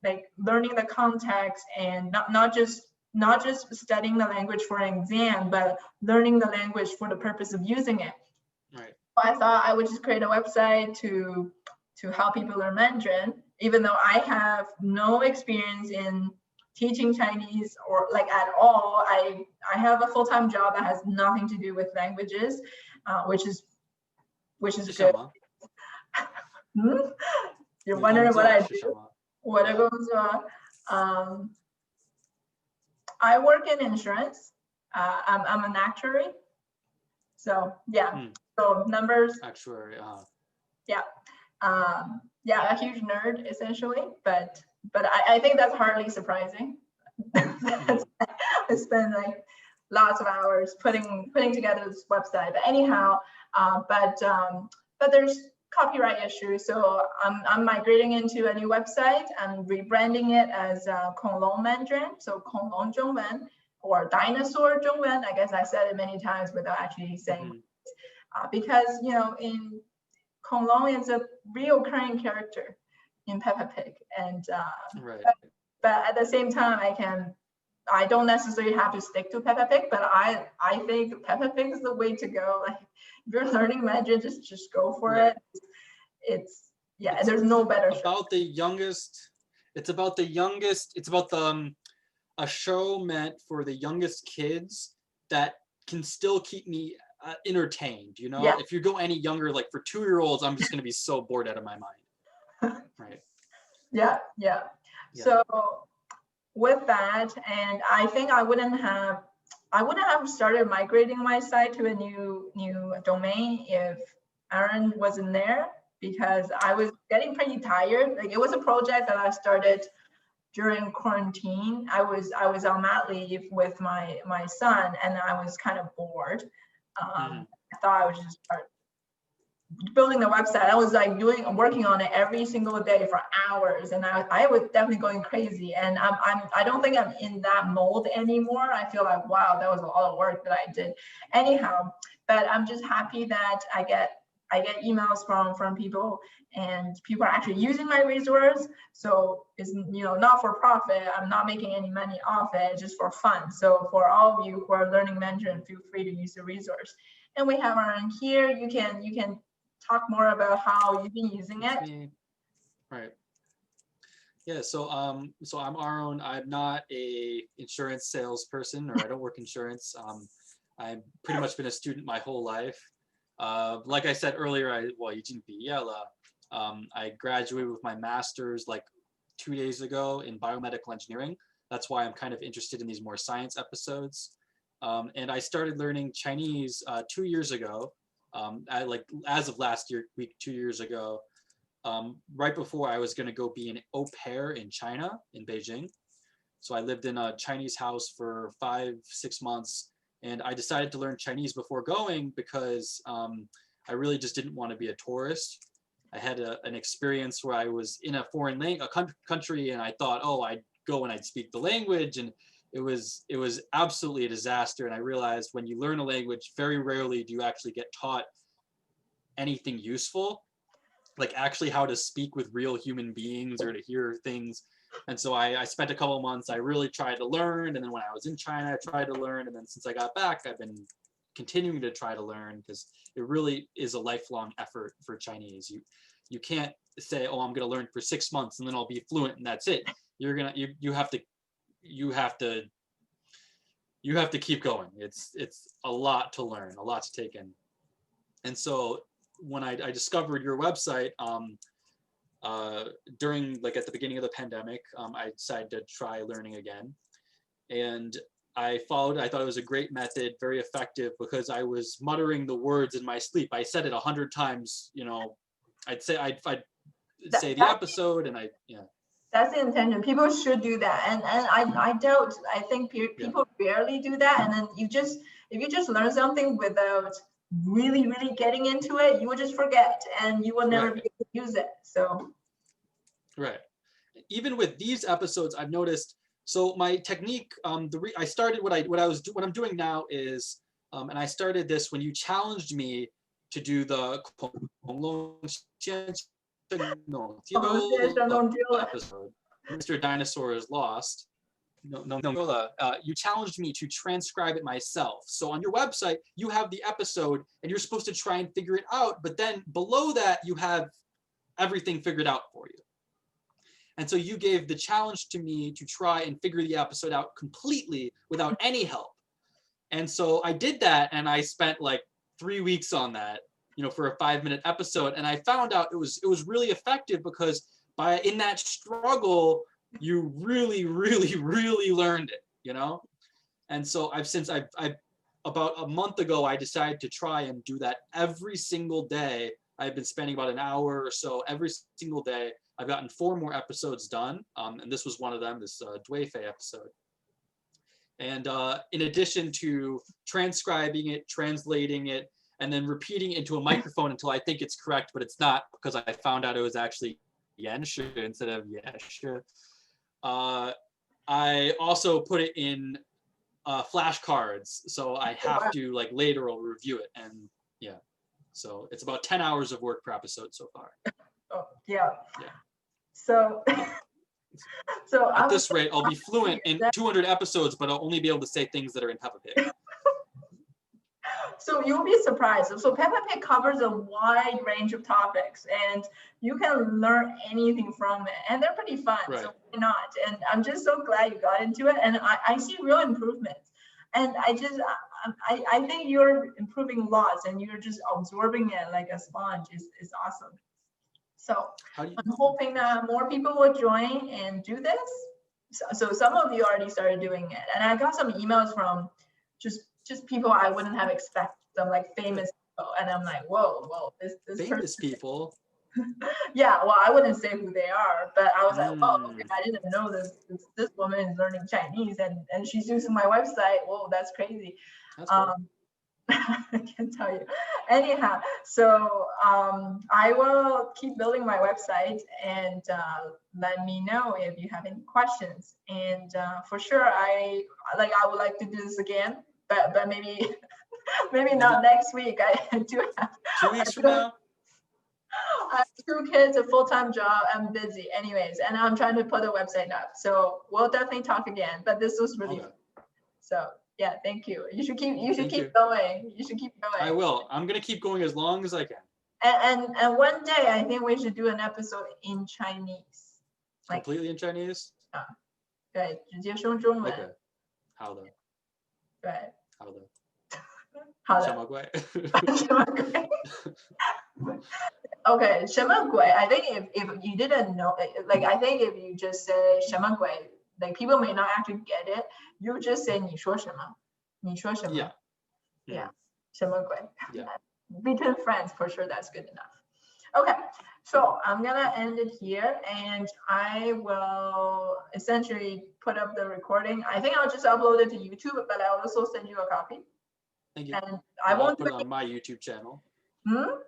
like learning the context, and not just studying the language for an exam, but learning the language for the purpose of using it. Right. I thought I would just create a website to help people learn Mandarin, even though I have no experience in teaching Chinese or like at all. I have a full-time job that has nothing to do with languages, which is good. You're wondering what I do? What I go I work in insurance. I'm an actuary. So yeah. So numbers, Actuary. yeah, yeah, a huge nerd essentially, but I think that's hardly surprising. I spend like lots of hours putting together this website. But anyhow, but there's copyright issues, so I'm migrating into a new website. I'm rebranding it as KongLong Mandarin, so KongLong Zhongwen or Dinosaur Zhongwen. I guess I said it many times without actually saying because in KongLong is a reoccurring character in Peppa Pig, and Right. but at the same time, I don't necessarily have to stick to Peppa Pig, but I think Peppa Pig is the way to go. Like if you're learning Mandarin, just go for it. It's there's no better show. About the youngest. It's about the youngest. It's about the a show meant for the youngest kids that can still keep me entertained. Yeah. If you go any younger, like for 2-year-olds, I'm just gonna be so bored out of my mind. Right. Yeah. So with that, and I think I wouldn't have started migrating my site to a new domain if Aaron wasn't there, because I was getting pretty tired. Like it was a project that I started during quarantine. I was on mat leave with my son, and I was kind of bored. I thought I would just start building the website. I was like working on it every single day for hours, and I was definitely going crazy. And I don't think I'm in that mold anymore. I feel like, wow, that was a lot of work that I did. Anyhow, but I'm just happy that I get emails from people, and people are actually using my resource. So it's not for profit. I'm not making any money off it, just for fun. So for all of you who are learning Mandarin, feel free to use the resource. And we have Aaron here. You can talk more about how you've been using it. Right. Yeah. So I'm Aaron. I'm not a insurance salesperson, or I don't work insurance. I've pretty much been a student my whole life. Like I said earlier, I graduated with my master's like 2 days ago in biomedical engineering. That's why I'm kind of interested in these more science episodes. And I started learning Chinese 2 years ago. As of last week, 2 years ago, right before I was going to go be an au pair in China, in Beijing. So I lived in a Chinese house for 5-6 months, and I decided to learn Chinese before going because I really just didn't want to be a tourist. I had an experience where I was in a foreign country, and I thought, oh, I'd go and I'd speak the language, and it was absolutely a disaster. And I realized when you learn a language, very rarely do you actually get taught anything useful, like actually how to speak with real human beings or to hear things. And so I spent a couple of months, I really tried to learn. And then when I was in China, I tried to learn. And then since I got back, I've been continuing to try to learn, because it really is a lifelong effort for Chinese. You can't say, oh, I'm going to learn for 6 months and then I'll be fluent and that's it. You have to keep going. It's a lot to learn, a lot to take in. And so when I discovered your website during, like, at the beginning of the pandemic, I decided to try learning again. And I thought it was a great method, very effective, because I was muttering the words in my sleep. I said it 100 times, I'd say the episode, and That's the intention. People should do that, and I think people rarely do that. And then if you just learn something without really getting into it, you will just forget, and you will never be able to use it. So right. Even with these episodes, I've noticed. So my technique, I started what I'm doing now is, and I started this when you challenged me to do the episode, Mr. Dinosaur is Lost. You challenged me to transcribe it myself. So on your website, you have the episode and you're supposed to try and figure it out, but then below that, you have everything figured out for you. And so you gave the challenge to me to try and figure the episode out completely without any help. And so I did that, and I spent like 3 weeks on that, for a 5-minute episode. And I found out it was really effective, because in that struggle, you really learned it, And so I've about a month ago, I decided to try and do that every single day. I've been spending about an hour or so every single day. I've gotten 4 more episodes done, and this was one of them, this Dui Fei episode. And in addition to transcribing it, translating it, and then repeating it into a microphone until I think it's correct, but it's not, because I found out it was actually Yanshi instead of Yeshi. I also put it in flashcards, so I have to like later I'll review it, and yeah, so it's about 10 hours of work per episode so far. Oh, yeah. Yeah. So, so at this rate, I'll be fluent in 200 episodes, but I'll only be able to say things that are in Peppa Pig. So you'll be surprised. So Peppa Pig covers a wide range of topics, and you can learn anything from it, and they're pretty fun. Right. So why not? And I'm just so glad you got into it, and I see real improvements. And I think you're improving lots, and you're just absorbing it like a sponge. Is awesome. So I'm hoping that more people will join and do this. So some of you already started doing it, and I got some emails from just people I wouldn't have expected, some like famous people, and I'm like, whoa, this famous people. Yeah, well, I wouldn't say who they are, but I was like, oh, okay, I didn't know this woman is learning Chinese, and she's using my website. Whoa, that's crazy. That's cool. I can tell you. Anyhow, so I will keep building my website, and let me know if you have any questions. And for sure, I would like to do this again, but maybe not next week. I do have 2 weeks from now. I have 2 kids, a full-time job. I'm busy, anyways, and I'm trying to put a website up. So we'll definitely talk again. But this was really fun. So. Yeah, thank you. You should keep going. You should keep going. I will. I'm gonna keep going as long as I can. And one day I think we should do an episode in Chinese. Like, completely in Chinese? 对，直接说中文。Okay. 好的。对。好的。好的。什么鬼？什么鬼？Okay, 什么鬼? I think if you didn't know, like I think if you just say 什么鬼, like people may not actually get it. You just say 你说什么? 你说什么? Yeah. Yeah. 什么鬼? Yeah. Between friends, for sure, that's good enough. Okay, so I'm gonna end it here, and I will essentially put up the recording. I think I'll just upload it to YouTube, but I'll also send you a copy. Thank you. And I won't put it on my YouTube channel. I'll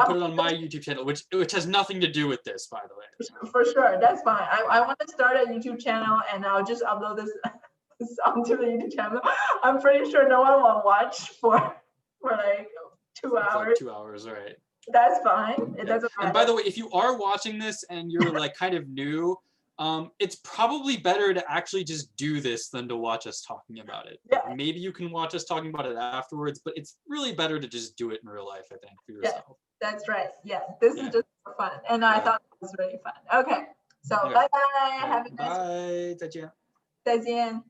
put it on my YouTube channel, which has nothing to do with this, by the way. For sure, that's fine. I want to start a YouTube channel, and I'll just upload this onto the YouTube channel. I'm pretty sure no one will watch for like 2 hours. Like 2 hours, right? That's fine. It doesn't matter. And by the way, if you are watching this and you're like kind of new, it's probably better to actually just do this than to watch us talking about it. Yeah. Maybe you can watch us talking about it afterwards, but it's really better to just do it in real life, I think, for yourself. Yeah, that's right. Yeah, this is just for fun, and I thought it was really fun. Okay, so bye bye. Have a nice Bye. 再见。再见。